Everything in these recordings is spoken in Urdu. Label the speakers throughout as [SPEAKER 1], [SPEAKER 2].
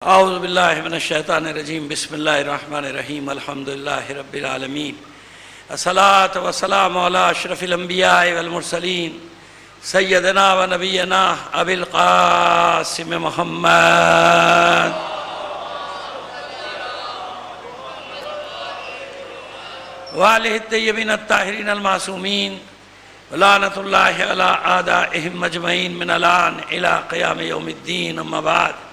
[SPEAKER 1] اعوذ باللہ من الشیطان الرجیم بسم اللہ الرحمن الرحیم الحمدللہ رب العالمین الصلاۃ والسلام علی اشرف الانبیاء والمرسلین سیدنا و نبینا ابی القاسم محمد وآلہ الطیبین الطاہرین المعصومین ولعنۃ اللہ علی اعدائہم اجمعین من الآن الی قیام یوم الدین اما بعد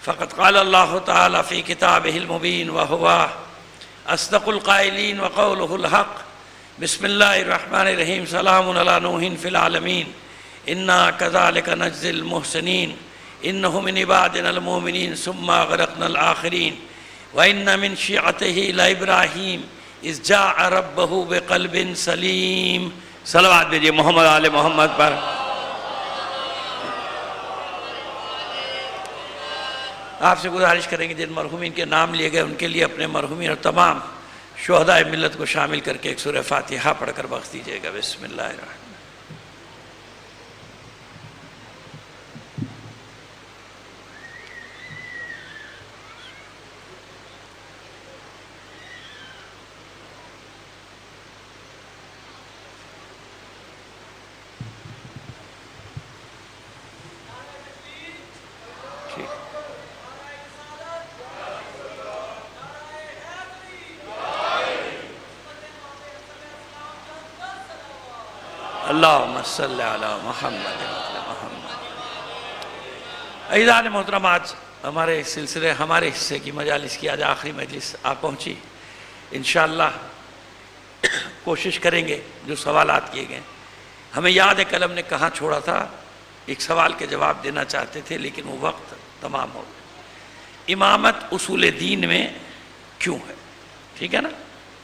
[SPEAKER 1] فقد قال اللہ تعالی فی کتابہ المبین وہو اصدق القائلین وقولہ الحق بسم اللہ الرحمن الرحیم سلام علی نوح فی العالمین انا کذالک نجزی المحسنین انہ من عبادنا المؤمنین ثم اغرقنا الآخرین وان من شیعتہ لابراہیم اذ جاء ربہ بقلب سلیم۔ صلوات بھیجئے محمد آل محمد پر۔ آپ سے گزارش کریں گے جن مرحومین کے نام لیے گئے ان کے لیے اپنے مرحومین اور تمام شہدائے ملت کو شامل کر کے ایک سورہ فاتحہ پڑھ کر بخش دیجیے گا۔ بسم اللہ الرحمن اللہم صلی علی محمد عزیزان محترم، آج ہمارے سلسلے ہمارے حصے کی مجالس کی آج آخری مجلس آ پہنچی۔ انشاءاللہ کوشش کریں گے جو سوالات کیے گئے، ہمیں یاد ہے کل ہم نے کہاں چھوڑا تھا، ایک سوال کے جواب دینا چاہتے تھے لیکن وہ وقت تمام ہو گیا۔ امامت اصول دین میں کیوں ہے؟ ٹھیک ہے نا،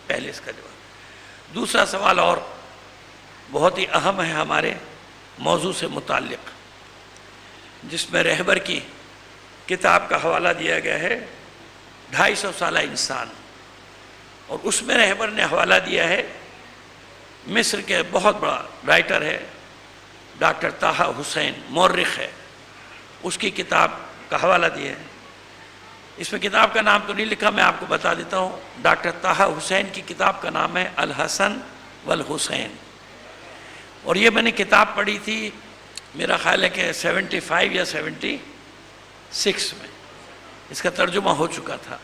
[SPEAKER 1] پہلے اس کا جواب۔ دوسرا سوال اور بہت ہی اہم ہے ہمارے موضوع سے متعلق، جس میں رہبر کی کتاب کا حوالہ دیا گیا ہے 250 سالہ انسان، اور اس میں رہبر نے حوالہ دیا ہے مصر کے بہت بڑا رائٹر ہے ڈاکٹر طہ حسین، مورخ ہے، اس کی کتاب کا حوالہ دیا ہے۔ اس میں کتاب کا نام تو نہیں لکھا، میں آپ کو بتا دیتا ہوں۔ ڈاکٹر طہ حسین کی کتاب کا نام ہے الحسن والحسین، اور یہ میں نے کتاب پڑھی تھی میرا خیال ہے کہ 75 یا 76 میں اس کا ترجمہ ہو چکا تھا۔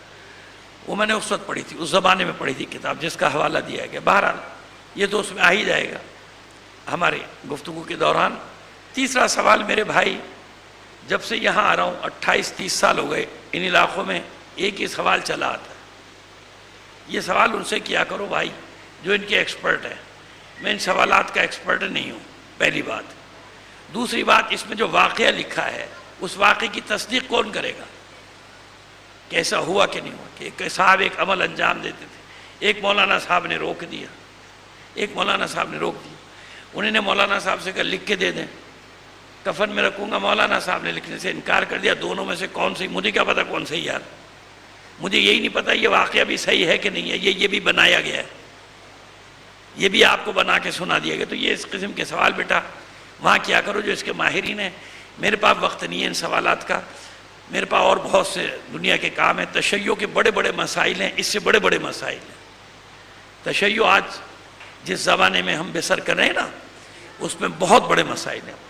[SPEAKER 1] وہ میں نے اس وقت پڑھی تھی، اس زمانے میں پڑھی تھی کتاب جس کا حوالہ دیا گیا۔ بہرحال یہ تو اس میں آ ہی جائے گا ہماری گفتگو کے دوران۔ تیسرا سوال، میرے بھائی جب سے یہاں آ رہا ہوں 28-30 سال ہو گئے، ان علاقوں میں ایک ہی سوال چلا آتا ہے۔ یہ سوال ان سے کیا کرو بھائی جو ان کے ایکسپرٹ ہیں، میں ان سوالات کا ایکسپرٹ نہیں ہوں، پہلی بات۔ دوسری بات، اس میں جو واقعہ لکھا ہے اس واقعے کی تصدیق کون کرے گا، کیسا ہوا کہ نہیں ہوا، کہ ایک صاحب ایک عمل انجام دیتے تھے، ایک مولانا صاحب نے روک دیا، انہوں نے مولانا صاحب سے کہا لکھ کے دے دیں، کفن میں رکھوں گا، مولانا صاحب نے لکھنے سے انکار کر دیا۔ دونوں میں سے کون صحیح، مجھے کیا پتا کون صحیح یار، مجھے یہی نہیں پتا یہ واقعہ بھی صحیح ہے کہ نہیں ہے، یہ بھی بنایا گیا ہے، یہ بھی آپ کو بنا کے سنا دیا گیا۔ تو یہ اس قسم کے سوال بیٹا وہاں کیا کرو جو اس کے ماہرین ہیں۔ میرے پاس وقت نہیں ہے ان سوالات کا، میرے پاس اور بہت سے دنیا کے کام ہیں۔ تشیع کے بڑے بڑے مسائل ہیں، اس سے بڑے بڑے مسائل ہیں۔ تشیع آج جس زمانے میں ہم بسر کر رہے ہیں نا، اس میں بہت بڑے مسائل ہیں۔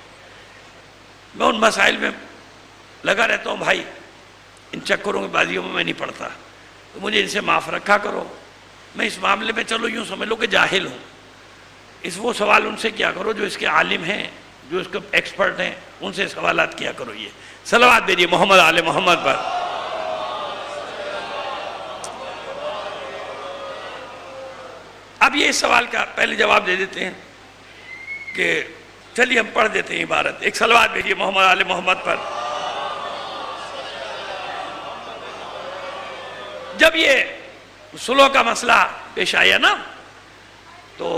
[SPEAKER 1] میں ان مسائل میں لگا رہتا ہوں بھائی، ان چکروں کی بازیوں میں نہیں پڑتا، تو مجھے ان سے معاف رکھا کرو۔ میں اس معاملے میں چلو یوں سمجھ لو کہ جاہل ہوں، اس وہ سوال ان سے کیا کرو جو اس کے عالم ہیں، جو اس کے ایکسپرٹ ہیں، ان سے سوالات کیا کرو۔ یہ صلوات بھیجئے محمد آل محمد پر۔ اب یہ اس سوال کا پہلے جواب دے دیتے ہیں کہ چلیے ہم پڑھ دیتے ہیں عبارت۔ ایک صلوات بھیجئے محمد آل محمد پر۔ جب یہ صلح کا مسئلہ پیش آیا نا، تو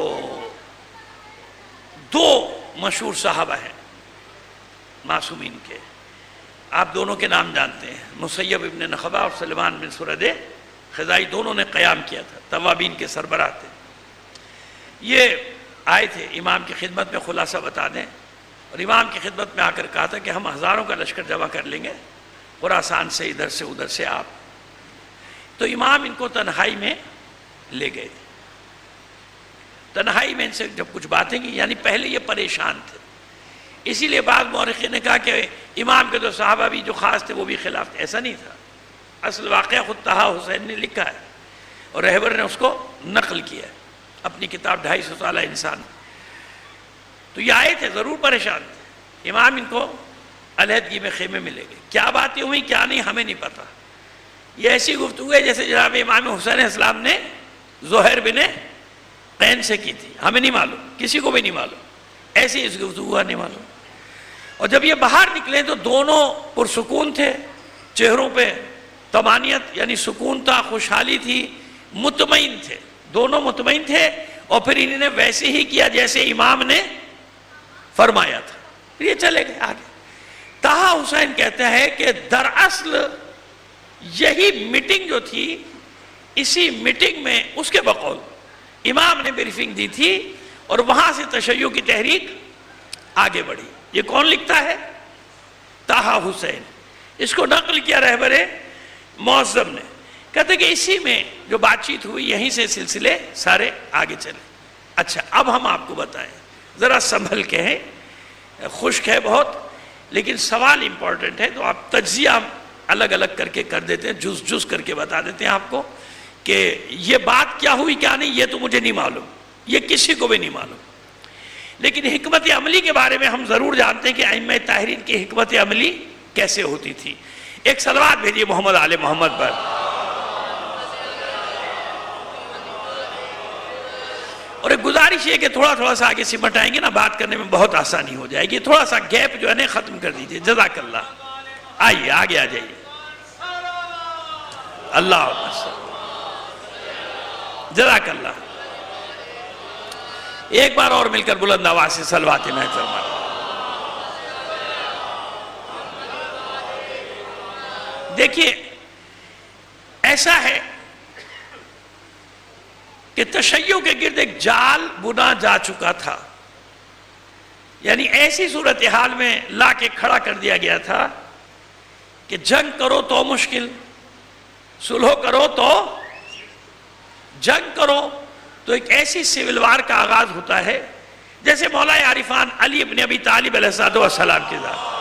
[SPEAKER 1] دو مشہور صحابہ ہیں معصومین کے، آپ دونوں کے نام جانتے ہیں، مسیب ابن نخبہ اور سلمان بن سرد خزائی، دونوں نے قیام کیا تھا، توابین کے سربراہ تھے۔ یہ آئے تھے امام کی خدمت میں، خلاصہ بتا دیں، اور امام کی خدمت میں آ کر کہا تھا کہ ہم ہزاروں کا لشکر جمع کر لیں گے، خراسان سے ادھر سے ادھر سے آپ. تو امام ان کو تنہائی میں لے گئے. تنہائی میں ان سے جب کچھ باتیں کی، یعنی پہلے یہ پریشان تھے، اسی لیے بعض مورخین نے کہا کہ امام کے تو صحابہ بھی جو خاص تھے وہ بھی خلاف تھے. ایسا نہیں تھا، اصل واقعہ خود طہا حسین نے لکھا ہے اور رہبر نے اس کو نقل کیا ہے اپنی کتاب 250 سالہ انسان. تو یہ آئے تھے، ضرور پریشان تھے. امام ان کو علیحدگی میں خیمے میں لے گئے. کیا باتیں ہوئی کیا نہیں ہمیں نہیں پتا. یہ ایسی گفتگو ہے جیسے جناب امام حسین علیہ السلام نے زہیر بن قین سے کی تھی. ہمیں نہیں معلوم، کسی کو بھی نہیں معلوم، ایسی اس گفتگو نہیں معلوم. اور جب یہ باہر نکلے تو دونوں پرسکون تھے، چہروں پہ طمانیت یعنی سکون تھا، خوشحالی تھی، مطمئن تھے، دونوں مطمئن تھے. اور پھر انہوں نے ویسے ہی کیا جیسے امام نے فرمایا تھا. پھر یہ چلے گئے آگے. طہا حسین کہتا ہے کہ دراصل یہی میٹنگ جو تھی، اسی میٹنگ میں اس کے بقول امام نے بریفنگ دی تھی اور وہاں سے تشیع کی تحریک آگے بڑھی. یہ کون لکھتا ہے؟ طہا حسین. اس کو نقل کیا رہبر معظم نے. کہتے کہ اسی میں جو بات چیت ہوئی یہیں سے سلسلے سارے آگے چلے. اچھا اب ہم آپ کو بتائیں، ذرا سنبھل کے ہیں، خشک ہے بہت لیکن سوال امپورٹنٹ ہے، تو آپ تجزیہ الگ الگ کر کے کر دیتے ہیں، جز جز کر کے بتا دیتے ہیں آپ کو کہ یہ بات کیا ہوئی کیا نہیں یہ تو مجھے نہیں معلوم، یہ کسی کو بھی نہیں معلوم. لیکن حکمت عملی کے بارے میں ہم ضرور جانتے ہیں کہ ائمہ طاہرین کی حکمت عملی کیسے ہوتی تھی. ایک صلوات بھیجیے محمد آل محمد پر. اور ایک گزارش یہ کہ تھوڑا سا آگے سمٹ آئیں گے نا، بات کرنے میں بہت آسانی ہو جائے گی. تھوڑا سا گیپ جو ہے نا ختم کر دیجئے. جزاک اللہ. آئیے آگے آ جائیے. اللہ جزاک اللہ. ایک بار اور مل کر بلند آواز سے صلوات محترم مارو. دیکھیے ایسا ہے کہ تشیع کے گرد ایک جال بنا جا چکا تھا. یعنی ایسی صورتحال میں لا کے کھڑا کر دیا گیا تھا کہ جنگ کرو تو مشکل، صلح کرو تو جنگ کرو تو ایک ایسی سول وار کا آغاز ہوتا ہے جیسے مولا عارفان علی ابن ابی طالب علیہ السلام کی ذات.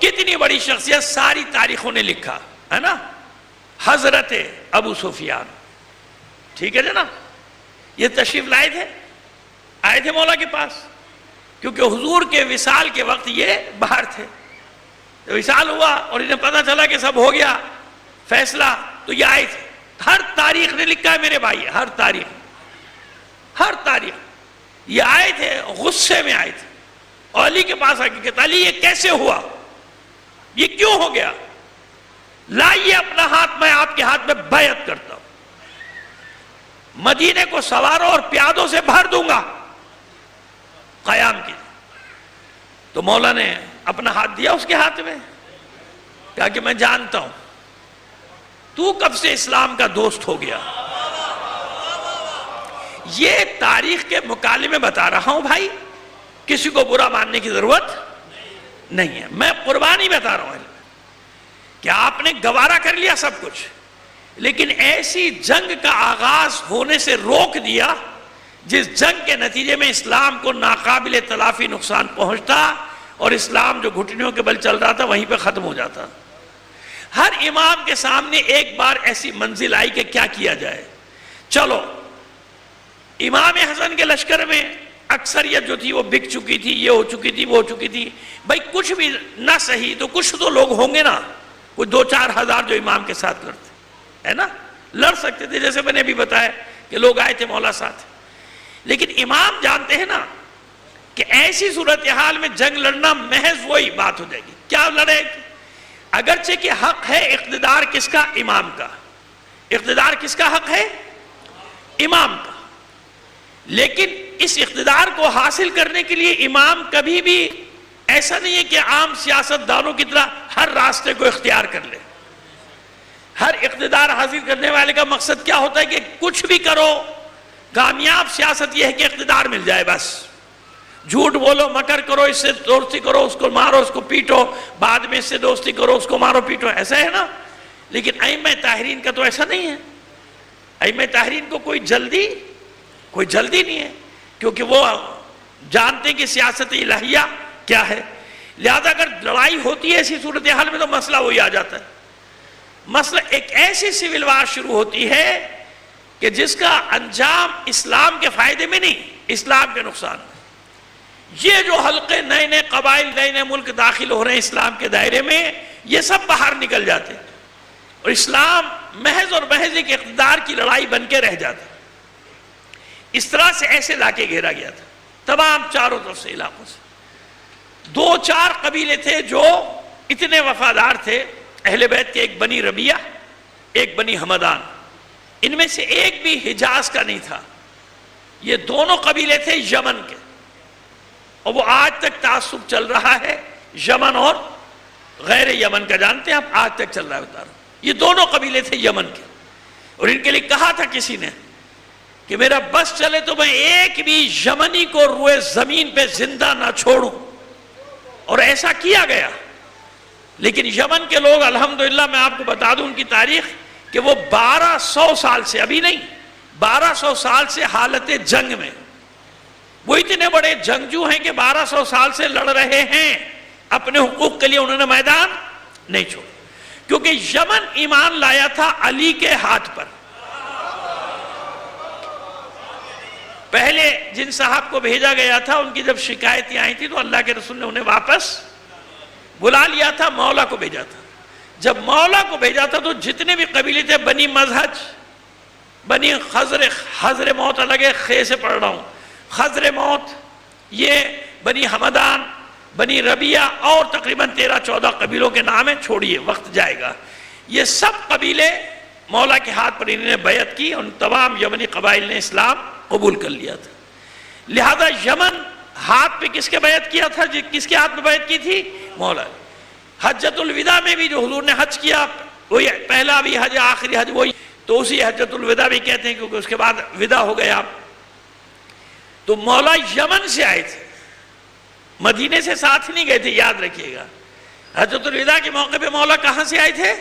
[SPEAKER 1] کتنی بڑی شخصیت ساری تاریخوں نے لکھا ہے نا. حضرت ابو سفیان، ٹھیک ہے نا، یہ تشریف لائے تھے، آئے تھے مولا کے پاس کیونکہ حضور کے وصال کے وقت یہ باہر تھے. تو وصال ہوا اور انہیں پتہ چلا کہ سب ہو گیا فیصلہ، تو یہ آئے تھے. ہر تاریخ نے لکھا ہے میرے بھائی، ہر تاریخ یہ آئے تھے، غصے میں آئے تھے اور علی کے پاس آ کے کہتا علی یہ کیسے ہوا، یہ کیوں ہو گیا، لائیے اپنا ہاتھ، میں آپ کے ہاتھ میں بیعت کرتا ہوں، مدینے کو سواروں اور پیادوں سے بھر دوں گا، قیام کی. تو مولا نے اپنا ہاتھ دیا اس کے ہاتھ میں، کہا کہ میں جانتا ہوں تو کب سے اسلام کا دوست ہو گیا. یہ تاریخ کے مکالمے بتا رہا ہوں بھائی، کسی کو برا ماننے کی ضرورت نہیں ہے. میں قربانی بتا رہا ہوں کہ آپ نے گوارا کر لیا سب کچھ، لیکن ایسی جنگ کا آغاز ہونے سے روک دیا جس جنگ کے نتیجے میں اسلام کو ناقابل تلافی نقصان پہنچتا اور اسلام جو گھٹنوں کے بل چل رہا تھا وہیں پہ ختم ہو جاتا. ہر امام کے سامنے ایک بار ایسی منزل آئی کہ کیا کیا جائے. چلو امام حسن کے لشکر میں اکثریت جو تھی وہ بک چکی تھی، یہ ہو چکی تھی، وہ ہو چکی تھی. بھائی کچھ بھی نہ صحیح تو کچھ تو لوگ ہوں گے نا، کوئی 2-4 ہزار جو امام کے ساتھ لڑتے ہے نا، لڑ سکتے تھے جیسے میں نے بھی بتایا کہ لوگ آئے تھے مولا ساتھ. لیکن امام جانتے ہیں نا کہ ایسی صورتحال میں جنگ لڑنا محض وہی بات ہو جائے گی. کیا لڑے گی؟ اگرچہ کہ حق ہے اقتدار کس کا؟ امام کا. اقتدار کس کا حق ہے؟ امام کا. لیکن اس اقتدار کو حاصل کرنے کے لیے امام کبھی بھی ایسا نہیں ہے کہ عام سیاست دانوں کی طرح ہر راستے کو اختیار کر لے. ہر اقتدار حاصل کرنے والے کا مقصد کیا ہوتا ہے کہ کچھ بھی کرو، کامیاب سیاست یہ ہے کہ اقتدار مل جائے بس. جھوٹ بولو، مکر کرو، اس سے دوستی کرو، اس کو مارو، اس کو پیٹو، بعد میں اس سے دوستی کرو، اس کو مارو پیٹو، ایسا ہے نا؟ لیکن ائمہ طاہرین کا تو ایسا نہیں ہے. ائمہ طاہرین کو کوئی جلدی نہیں ہے، کیونکہ وہ جانتے ہیں کہ سیاست الہیہ کیا ہے. لہذا اگر لڑائی ہوتی ہے ایسی صورتحال میں تو مسئلہ وہی آ جاتا ہے. مسئلہ ایک ایسی سول وار شروع ہوتی ہے کہ جس کا انجام اسلام کے فائدے میں نہیں، اسلام کے نقصان میں. یہ جو حلقے نئے نئے قبائل نئے نئے ملک داخل ہو رہے ہیں اسلام کے دائرے میں، یہ سب باہر نکل جاتے ہیں اور اسلام محض اور محض ایک اقتدار کی لڑائی بن کے رہ جاتا. اس طرح سے ایسے علاقے گھیرا گیا تھا تمام چاروں طرف سے علاقوں سے. 2-4 قبیلے تھے جو اتنے وفادار تھے اہل بیت کے، ایک بنی ربیہ، ایک بنی حمدان. ان میں سے ایک بھی حجاز کا نہیں تھا. یہ دونوں قبیلے تھے یمن کے، اور وہ آج تک تعصب چل رہا ہے. یمن اور غیر یمن کا جانتے ہیں آپ، آج تک چل رہا ہے. بتا رہا ہوں یہ دونوں قبیلے تھے یمن کے، اور ان کے لیے کہا تھا کسی نے کہ میرا بس چلے تو میں ایک بھی یمنی کو روئے زمین پہ زندہ نہ چھوڑوں، اور ایسا کیا گیا. لیکن یمن کے لوگ الحمدللہ، میں آپ کو بتا دوں ان کی تاریخ، کہ وہ 1200 سال سے، ابھی نہیں 1200 سال سے حالت جنگ میں. وہ اتنے بڑے جنگجو ہیں کہ 1200 سال سے لڑ رہے ہیں اپنے حقوق کے لیے. انہوں نے میدان نہیں چھوڑا، کیونکہ یمن ایمان لایا تھا علی کے ہاتھ پر. پہلے جن صاحب کو بھیجا گیا تھا ان کی جب شکایتیں آئی تھی تو اللہ کے رسول نے انہیں واپس بلا لیا تھا، مولا کو بھیجا تھا. جب مولا کو بھیجا تھا تو جتنے بھی قبیلے تھے، بنی مزہج، بنی خزر موت الگ ہے، خے سے پڑھ رہا ہوں، خزر موت، یہ بنی حمدان، بنی ربیہ، اور تقریباً 13-14 قبیلوں کے نام ہیں، چھوڑیے وقت جائے گا. یہ سب قبیلے مولا کے ہاتھ پر انہوں نے بیعت کی، ان تمام یمنی قبائل نے اسلام قبول کر لیا تھا. لہذا یمن ہاتھ پہ کس کے بیعت کیا تھا؟ کس کے ہاتھ پہ بیعت کی تھی؟ مولا. حجۃ الوداع میں بھی جو حضور نے حج کیا، وہی پہلا بھی حج، آخری حج وہی، تو اسی حجۃ الوداع بھی کہتے ہیں، کیونکہ اس کے بعد ودا ہو گیا. تو مولا یمن سے آئے تھے، مدینے سے ساتھ نہیں گئے تھے، یاد رکھیے گا. حجۃ الوداع کے موقع پہ مولا کہاں سے آئے تھے؟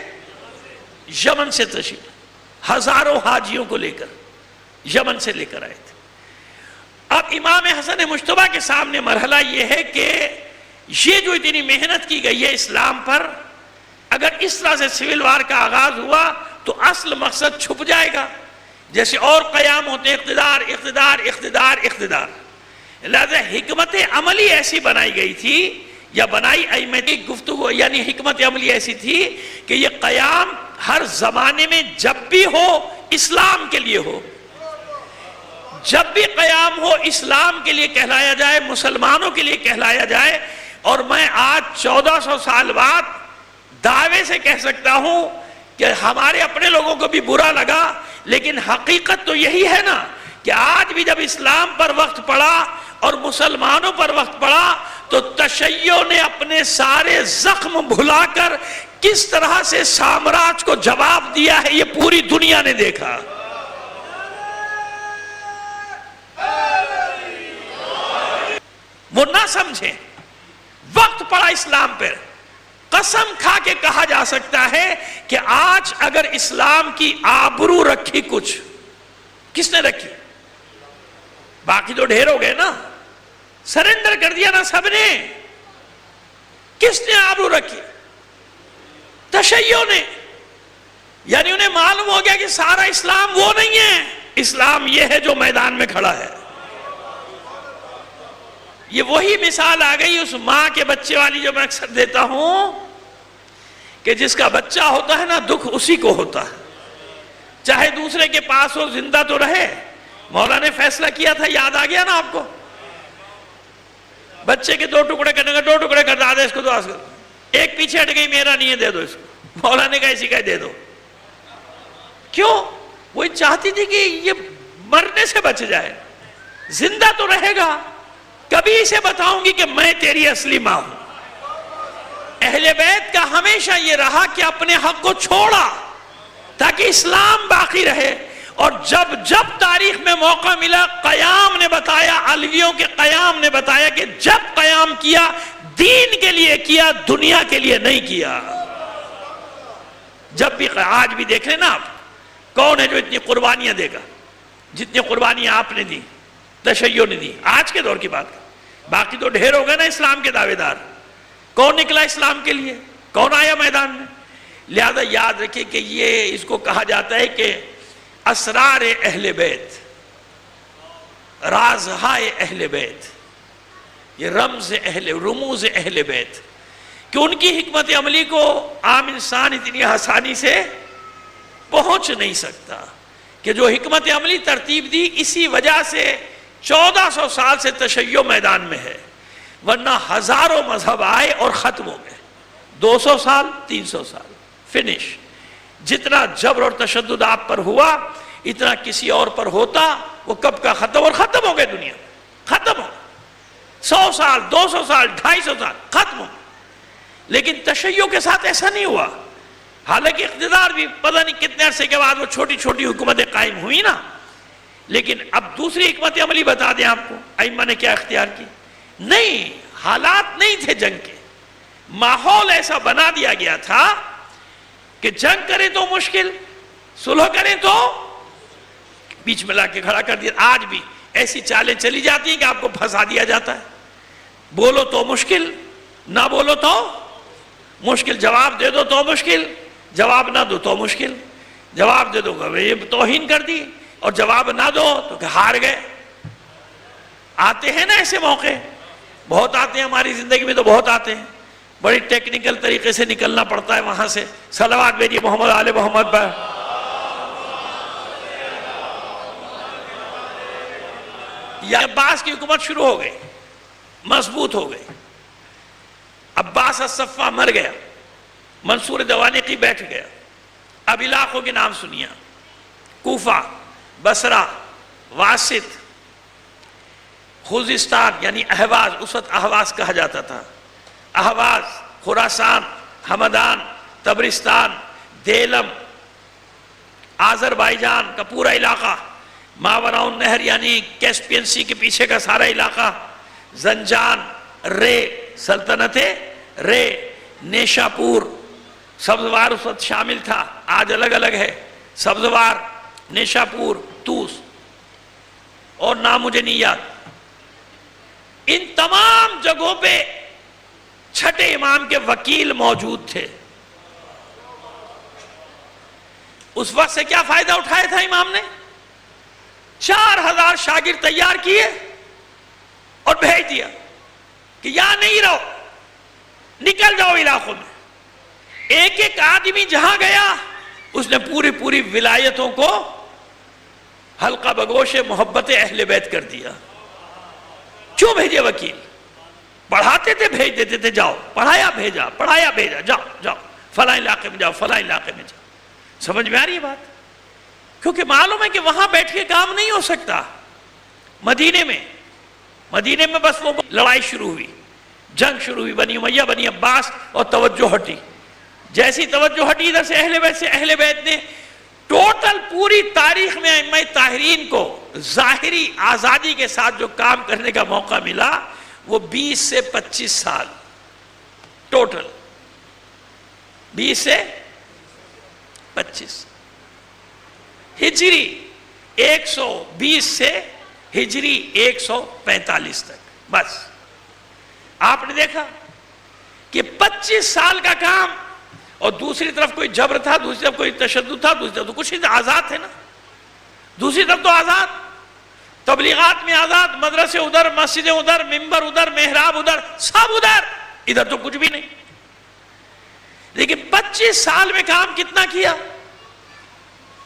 [SPEAKER 1] یمن سے تشریف، ہزاروں حاجیوں کو لے کر یمن سے لے کر آئے تھے. اب امام حسن مجتبیٰ کے سامنے مرحلہ یہ ہے کہ یہ جو اتنی محنت کی گئی ہے اسلام پر، اگر اس طرح سے سول وار کا آغاز ہوا تو اصل مقصد چھپ جائے گا. جیسے اور قیام ہوتے ہیں، اقتدار اقتدار اقتدار اقتدار. لہذا حکمت عملی ایسی بنائی گئی تھی، یا بنائی ائمہ کی گفتگو، یعنی حکمت عملی ایسی تھی کہ یہ قیام ہر زمانے میں جب بھی ہو اسلام کے لیے ہو. جب بھی قیام ہو اسلام کے لیے کہلایا جائے، مسلمانوں کے لیے کہلایا جائے. اور میں آج 1400 سال بعد دعوے سے کہہ سکتا ہوں کہ ہمارے اپنے لوگوں کو بھی برا لگا، لیکن حقیقت تو یہی ہے نا کہ آج بھی جب اسلام پر وقت پڑا اور مسلمانوں پر وقت پڑا تو تشیع نے اپنے سارے زخم بھلا کر کس طرح سے سامراج کو جواب دیا ہے، یہ پوری دنیا نے دیکھا. وہ نہ سمجھیں، وقت پڑا اسلام پر. قسم کھا کے کہا جا سکتا ہے کہ آج اگر اسلام کی آبرو رکھی، کچھ کس نے رکھی؟ باقی تو ڈھیر ہو گئے نا، سرنڈر کر دیا نا سب نے. کس نے آبرو رکھی؟ تشیع نے. یعنی انہیں معلوم ہو گیا کہ سارا اسلام وہ نہیں ہے، اسلام یہ ہے جو میدان میں کھڑا ہے. یہ وہی مثال آ گئی اس ماں کے بچے والی جو میں اکثر دیتا ہوں، کہ جس کا بچہ ہوتا ہے نا دکھ اسی کو ہوتا ہے، چاہے دوسرے کے پاس ہو، زندہ تو رہے. مولا نے فیصلہ کیا تھا، یاد آ گیا نا آپ کو، بچے کے 2 ٹکڑے کرنے کا، 2 ٹکڑے کر دادا اس کو دعا کر، ایک پیچھے ہٹ گئی، میرا نہیں ہے دے دو اس کو. مولا نے کہا اسی کا دے دو. کیوں؟ وہ چاہتی تھی کہ یہ مرنے سے بچ جائے، زندہ تو رہے گا. کبھی اسے بتاؤں گی کہ میں تیری اصلی ماں ہوں. اہل بیت کا ہمیشہ یہ رہا کہ اپنے حق کو چھوڑا تاکہ اسلام باقی رہے، اور جب جب تاریخ میں موقع ملا قیام نے بتایا، علویوں کے قیام نے بتایا کہ جب قیام کیا دین کے لیے کیا، دنیا کے لیے نہیں کیا۔ جب بھی آج بھی دیکھ لیں نا آپ، کون ہے جو اتنی قربانیاں دے گا جتنی قربانیاں آپ نے دی، تشیع نے دی؟ آج کے دور کی بات ہے، باقی تو ڈھیر ہو گئے نا اسلام کے دعوے دار۔ کون نکلا اسلام کے لیے؟ کون آیا میدان میں؟ لہذا یاد رکھیں کہ یہ اس کو کہا جاتا ہے کہ اسرار اہل بیت، رازہائے اہل بیت، یہ رموز اہل بیت، کہ ان کی حکمت عملی کو عام انسان اتنی آسانی سے پہنچ نہیں سکتا، کہ جو حکمت عملی ترتیب دی اسی وجہ سے 1400 سال سے تشیع میدان میں ہے، ورنہ ہزاروں مذہب آئے اور ختم ہو گئے، 200 سال 300 سال فنش۔ جتنا جبر اور تشدد آپ پر ہوا اتنا کسی اور پر ہوتا، وہ کب کا ختم، اور ختم ہو گئے، دنیا ختم ہو، 100 سال 200 سال 250 سال ختم ہو۔ لیکن تشیع کے ساتھ ایسا نہیں ہوا، حالانکہ اقتدار بھی پتہ نہیں کتنے عرصے کے بعد وہ چھوٹی چھوٹی حکومتیں قائم ہوئی نا، لیکن اب دوسری حکمت عملی بتا دیں آپ کو ائمہ نے کیا اختیار کی۔ نہیں، حالات نہیں تھے جنگ کے، ماحول ایسا بنا دیا گیا تھا کہ جنگ کریں تو مشکل، صلح کریں تو بیچ میں لا کے کھڑا کر دیا۔ آج بھی ایسی چالیں چلی جاتی ہیں کہ آپ کو پھنسا دیا جاتا ہے، بولو تو مشکل، نہ بولو تو مشکل، جواب دے دو تو مشکل، جواب نہ دو تو مشکل، جواب دے دو یہ توہین کر دی، اور جواب نہ دو تو کہ ہار گئے۔ آتے ہیں نا ایسے موقع، بہت آتے ہیں ہماری زندگی میں، تو بہت آتے ہیں، بڑی ٹیکنیکل طریقے سے نکلنا پڑتا ہے وہاں سے۔ صلوات بھیجیے محمد آل محمد پر۔ یا عباس کی حکومت شروع ہو گئی، مضبوط ہو گئی، عباس الصفہ مر گیا، منصور دوانقی بیٹھ گیا۔ اب علاقوں کے نام سنیا، کوفہ، بصرہ، واسط، خوزستان یعنی اہواز، اس وقت اہواز کہا جاتا تھا، اہواز، خراسان، ہمدان، تبرستان، دیلم، آذربائیجان کا پورا علاقہ، ماوراء النہر یعنی کیسپین سی کے پیچھے کا سارا علاقہ، زنجان، رے سلطنت رے، نیشاپور، سبزوار اس وقت شامل تھا، آج الگ الگ ہے، سبزوار، نیشاپور، توس، اور نام مجھے نہیں یاد۔ ان تمام جگہوں پہ چھٹے امام کے وکیل موجود تھے۔ اس وقت سے کیا فائدہ اٹھایا تھا امام نے؟ 4000 شاگرد تیار کیے اور بھیج دیا کہ یہاں نہیں رہو، نکل جاؤ علاقوں میں۔ ایک ایک آدمی جہاں گیا اس نے پوری ولایتوں کو حلقہ بگوش محبت اہل بیت کر دیا۔ کیوں بھیجے وکیل؟ پڑھاتے تھے، بھیج دیتے تھے، جاؤ، پڑھایا بھیجا، جاؤ فلاں علاقے میں جاؤ، فلاں علاقے میں جاؤ۔ سمجھ میں آ رہی ہے بات؟ کیونکہ معلوم ہے کہ وہاں بیٹھ کے کام نہیں ہو سکتا۔ مدینے میں بس وہ لڑائی شروع ہوئی، جنگ شروع ہوئی، بنی امیہ بنی عباس، اور توجہ ہٹی۔ جیسی توجہ ہٹی ادھر سے اہل بیت نے ٹوٹل پوری تاریخ میں ائمہ طاہرین کو ظاہری آزادی کے ساتھ جو کام کرنے کا موقع ملا وہ 20 سے 25 سال، ٹوٹل 20 سے 25، ہجری 120 سے ہجری 145 تک، بس۔ آپ نے دیکھا کہ 25 سال کا کام، اور دوسری طرف کوئی جبر تھا، دوسری طرف کوئی تشدد تھا، دوسری طرف تو کچھ نہیں، آزاد تھے نا، دوسری طرف تو آزاد، تبلیغات میں آزاد، مدرسے ادھر، مسجدیں ادھر، ممبر ادھر، محراب ادھر، سب ادھر تو کچھ بھی نہیں۔ لیکن 25 سال میں کام کتنا کیا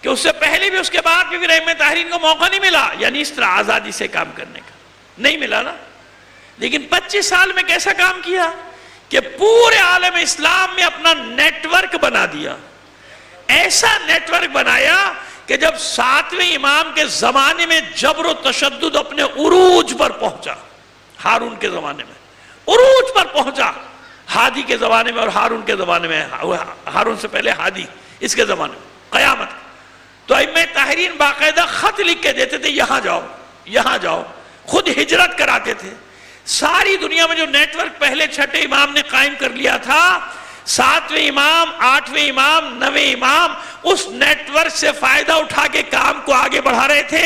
[SPEAKER 1] کہ اس سے پہلے بھی اس کے بعد بھی ائمہ طاہرین کو موقع نہیں ملا، یعنی اس طرح آزادی سے کام کرنے کا نہیں ملا نا۔ لیکن 25 سال میں کیسا کام کیا کہ پورے عالم اسلام میں اپنا نیٹ ورک بنا دیا، ایسا نیٹ ورک بنایا کہ جب 7ویں امام کے زمانے میں جبر و تشدد اپنے عروج پر پہنچا، ہارون کے زمانے میں عروج پر پہنچا، ہادی کے زمانے میں اور ہارون کے زمانے میں، ہارون سے پہلے ہادی، اس کے زمانے میں قیامت، تو ائمہ طاہرین باقاعدہ خط لکھ کے دیتے تھے یہاں جاؤ یہاں جاؤ، خود ہجرت کراتے تھے. ساری دنیا میں جو نیٹ ورک پہلے چھٹے امام نے قائم کر لیا تھا، 7ویں امام، 8ویں امام، 9ویں امام اس نیٹ ورک سے فائدہ اٹھا کے کام کو آگے بڑھا رہے تھے.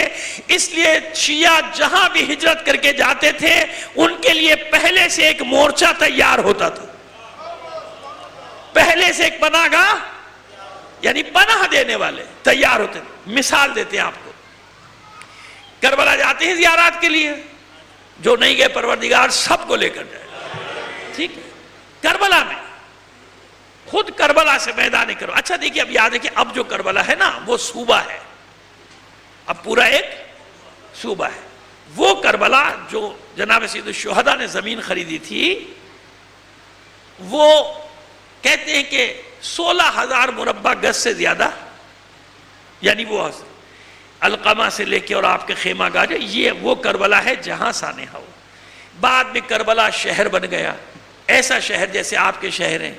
[SPEAKER 1] اس لیے شیعہ جہاں بھی ہجرت کر کے جاتے تھے ان کے لیے پہلے سے ایک مورچہ تیار ہوتا تھا، پہلے سے ایک پناہ گاہ یعنی پناہ دینے والے تیار ہوتے تھے. مثال دیتے ہیں آپ کو، کربلا جاتے ہیں زیارات کے لیے، جو نہیں گئے پروردگار سب کو لے کر جائے. ٹھیک ہے، کربلا میں خود کربلا سے میدان کرو. اچھا دیکھیے، اب یاد ہے کہ اب جو کربلا ہے نا وہ صوبہ ہے، اب پورا ایک صوبہ ہے. وہ کربلا جو جناب سید الشہداء نے زمین خریدی تھی، وہ کہتے ہیں کہ 16,000 مربع گز سے زیادہ، یعنی وہ القمہ سے لے کے اور آپ کے خیمہ گاہ، یہ وہ کربلا ہے جہاں سانحہ ہو. بعد میں کربلا شہر بن گیا، ایسا شہر جیسے آپ کے شہر ہیں.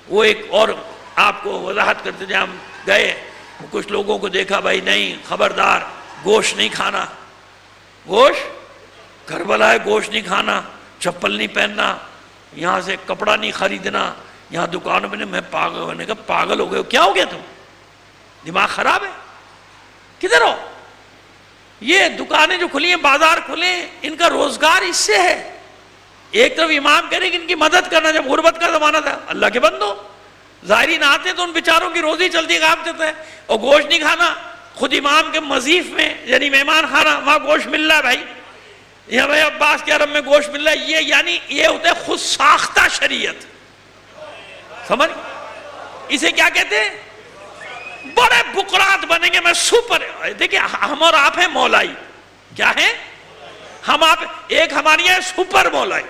[SPEAKER 1] وہ ایک اور آپ کو وضاحت کرتے جب ہم گئے، کچھ لوگوں کو دیکھا، بھائی نہیں خبردار گوشت نہیں کھانا، گوشت کربلا ہے گوشت نہیں کھانا، چپل نہیں پہننا، یہاں سے کپڑا نہیں خریدنا، یہاں دکانوں میں. میں پاگل ہونے کا پاگل ہو گئے، کیا ہو گیا تم؟ دماغ خراب ہے؟ کدھر ہو؟ یہ دکانیں جو کھلی ہیں، بازار کھلے، ان کا روزگار اس سے ہے. ایک طرف امام کہہ رہے کہ ان کی مدد کرنا، جب غربت کا زمانہ تھا اللہ کے بندو ظاہرین آتے تو ان بیچاروں کی روزی چلتی کام چلتا ہے. اور گوشت نہیں کھانا، خود امام کے مضیف میں یعنی مہمان خانہ وہاں گوشت مل رہا ہے. بھائی یہ بھائی عباس کے حرم میں گوشت مل رہا ہے، یہ یعنی یہ ہوتا ہے خود ساختہ شریعت. سمجھ؟ اسے کیا کہتے ہیں؟ بڑے بکرات بنیں گے، میں سپر. دیکھیں ہم اور آپ ہیں مولائی. کیا ہیں ہم آپ؟ ایک ہماری ہے سپر مولائی،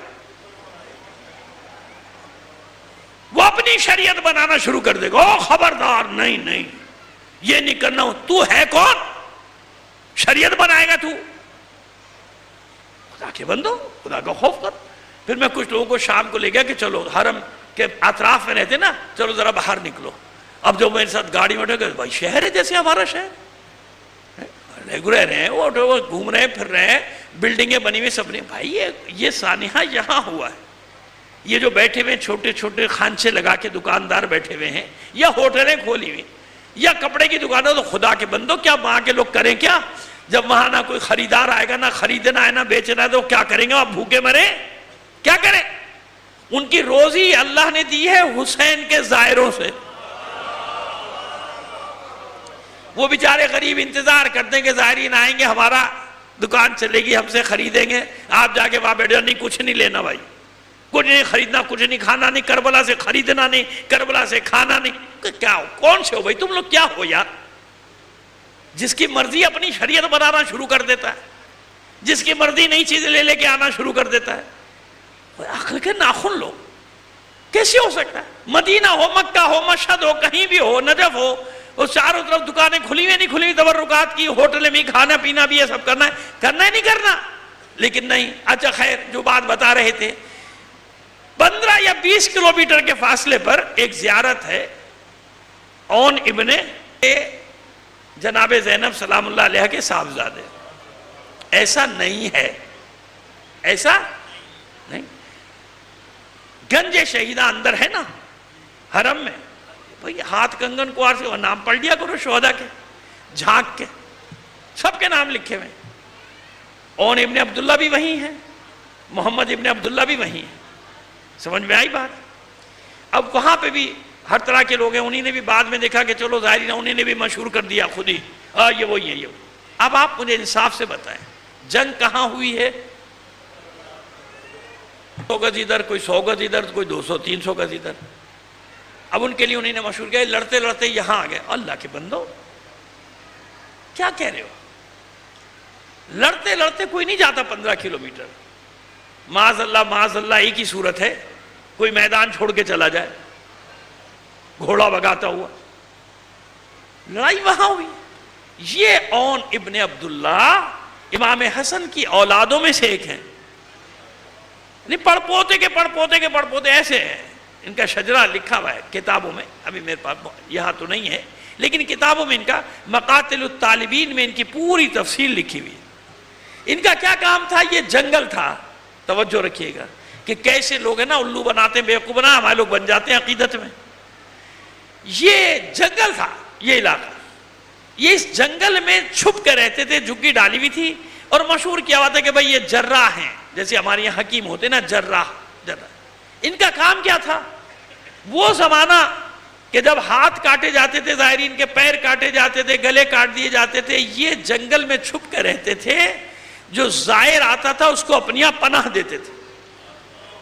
[SPEAKER 1] وہ اپنی شریعت بنانا شروع کر دے گا. او خبردار، نہیں نہیں یہ نہیں کرنا. تو ہے کون شریعت بنائے گا؟ تو خدا کے بندو، خدا کا خوف کر. پھر میں کچھ لوگوں کو شام کو لے گیا کہ چلو حرم کے اطراف میں رہتے نا، چلو ذرا باہر نکلو. اب جو میرے ساتھ گاڑی میں اٹھے گئے، بھائی شہر ہے جیسے ہمارا شہر، ریگولر رہے ہیں، وہ گھوم رہے ہیں پھر رہے ہیں، بلڈنگیں بنی ہوئی سب نے. بھائی یہ سانحہ یہاں ہوا ہے. یہ جو بیٹھے ہوئے چھوٹے چھوٹے خانچے لگا کے دکاندار بیٹھے ہوئے ہیں، یا ہوٹلیں کھولی ہوئی، یا کپڑے کی دکانیں، تو خدا کے بندو کیا وہاں کے لوگ کریں کیا؟ جب وہاں نہ کوئی خریدار آئے گا، نہ خریدنا ہے نہ بیچنا ہے، تو کیا کریں گے؟ آپ بھوکے مرے؟ کیا کریں؟ ان کی روزی اللہ نے دی ہے حسین کے زائروں سے. وہ بیچارے غریب انتظار کرتے ہیں کہ زائرین آئیں گے، ہمارا دکان چلے گی، ہم سے خریدیں گے. آپ جا کے وہاں بیٹھ جاؤ، نہیں کچھ نہیں لینا بھائی، کچھ نہیں خریدنا، کچھ نہیں کھانا، نہیں کربلا سے خریدنا، نہیں کربلا سے کھانا نہیں. کیا ہو؟ کون سے ہو بھائی تم لوگ؟ کیا ہو یار؟ جس کی مرضی اپنی شریعت بنانا شروع کر دیتا ہے، جس کی مرضی نئی چیزیں لے کے آنا شروع کر دیتا ہے. عقل کے ناخن لو، کیسے ہو سکتا ہے؟ مدینہ ہو، مکہ ہو، مشہد ہو، کہیں بھی ہو، نجف ہو، اور چاروں طرف دکانیں کھلی ہوئی نہیں کھلی ہوئی، تبرکات کی، ہوٹل میں کھانا پینا بھی ہے، سب کرنا ہے نہیں کرنا؟ لیکن نہیں. اچھا خیر، جو بات بتا رہے تھے، 15 یا 20 کلومیٹر کے فاصلے پر ایک زیارت ہے، اون ابن جناب زینب سلام اللہ علیہ کے صاحبزادے. ایسا نہیں ہے، ایسا نہیں. گنج شہیدہ اندر ہے نا حرم میں. بھئی ہاتھ کنگن کوار سے وہ نام پڑھ لیا کرو شہداء کے، جھانک کے سب کے نام لکھے ہوئے. اون ابن عبداللہ بھی وہیں ہیں، محمد ابن عبداللہ بھی وہیں ہیں. سمجھ میں آئی بات؟ اب وہاں پہ بھی ہر طرح کے لوگ ہیں. انہی نے بھی بعد میں دیکھا کہ چلو ظاہرین، انہی نے بھی مشہور کر دیا خود ہی، یہ وہی ہے یہ. اب آپ مجھے انصاف سے بتائیں، جنگ کہاں ہوئی ہے؟ 100 گز ادھر، کوئی 100 گز ادھر، کوئی 200 300 گز ادھر. اب ان کے لیے انہی نے مشہور کیا، لڑتے لڑتے یہاں آ گئے. اللہ کے بندو کیا کہہ رہے ہو؟ لڑتے لڑتے کوئی نہیں جاتا 15 کلومیٹر. معاذ اللہ ایک ہی صورت ہے، کوئی میدان چھوڑ کے چلا جائے گھوڑا بگاتا ہوا. لڑائی وہاں ہوئی. یہ اون ابن عبداللہ امام حسن کی اولادوں میں سے ایک ہیں. پڑ پوتے کے پڑ پوتے ایسے ہیں. ان کا شجرہ لکھا ہوا ہے کتابوں میں، ابھی میرے پاس یہاں تو نہیں ہے، لیکن کتابوں میں ان کا مقاتل الطالبین میں ان کی پوری تفصیل لکھی ہوئی ہے۔ ان کا کیا کام تھا؟ یہ جنگل تھا، توجہ رکھیے گا کہ کیسے لوگ ہیں نا الو بناتے ہیں، بیوقوف بنا ہمارے لوگ بن جاتے ہیں عقیدت میں۔ یہ جنگل تھا یہ علاقہ، یہ اس جنگل میں چھپ کر رہتے تھے، جھگی ڈالی ہوئی تھی، اور مشہور کیا ہوا تھا کہ بھئی یہ جراح ہیں، جیسے ہمارے یہاں حکیم ہوتے نا جراح۔ ان کا کام کیا تھا؟ وہ زمانہ کہ جب ہاتھ کاٹے جاتے تھے، ظاہرین کے پیر کاٹے جاتے تھے، گلے کاٹ دیے جاتے تھے، یہ جنگل میں چھپ کر رہتے تھے، جو زائر آتا تھا اس کو اپنی پناہ دیتے تھے،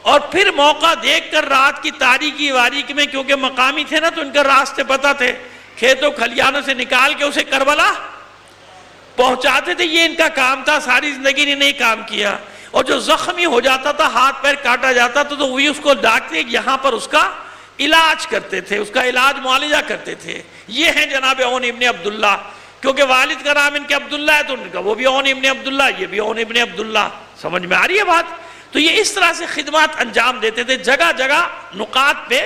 [SPEAKER 1] اور پھر موقع دیکھ کر رات کی تاریکی واریک میں، کیونکہ مقامی تھے نا تو ان کا راستے پتہ تھے، کھیتوں کھلیانوں سے نکال کے اسے کربلا پہنچاتے تھے۔ یہ ان کا کام تھا، ساری زندگی نے نہیں کام کیا۔ اور جو زخمی ہو جاتا تھا، ہاتھ پیر کاٹا جاتا تھا، تو وہی اس کو ڈاکتے یہاں پر اس کا علاج کرتے تھے، اس کا علاج معالجہ کرتے تھے۔ یہ ہیں جناب عون ابن عبداللہ، کیونکہ والد کا نام ان کے عبداللہ ہے تو ان کا وہ بھی عون ابن عبداللہ، یہ بھی عون ابن عبداللہ۔ سمجھ میں آ رہی ہے بات؟ تو یہ اس طرح سے خدمات انجام دیتے تھے، جگہ جگہ نقاط پہ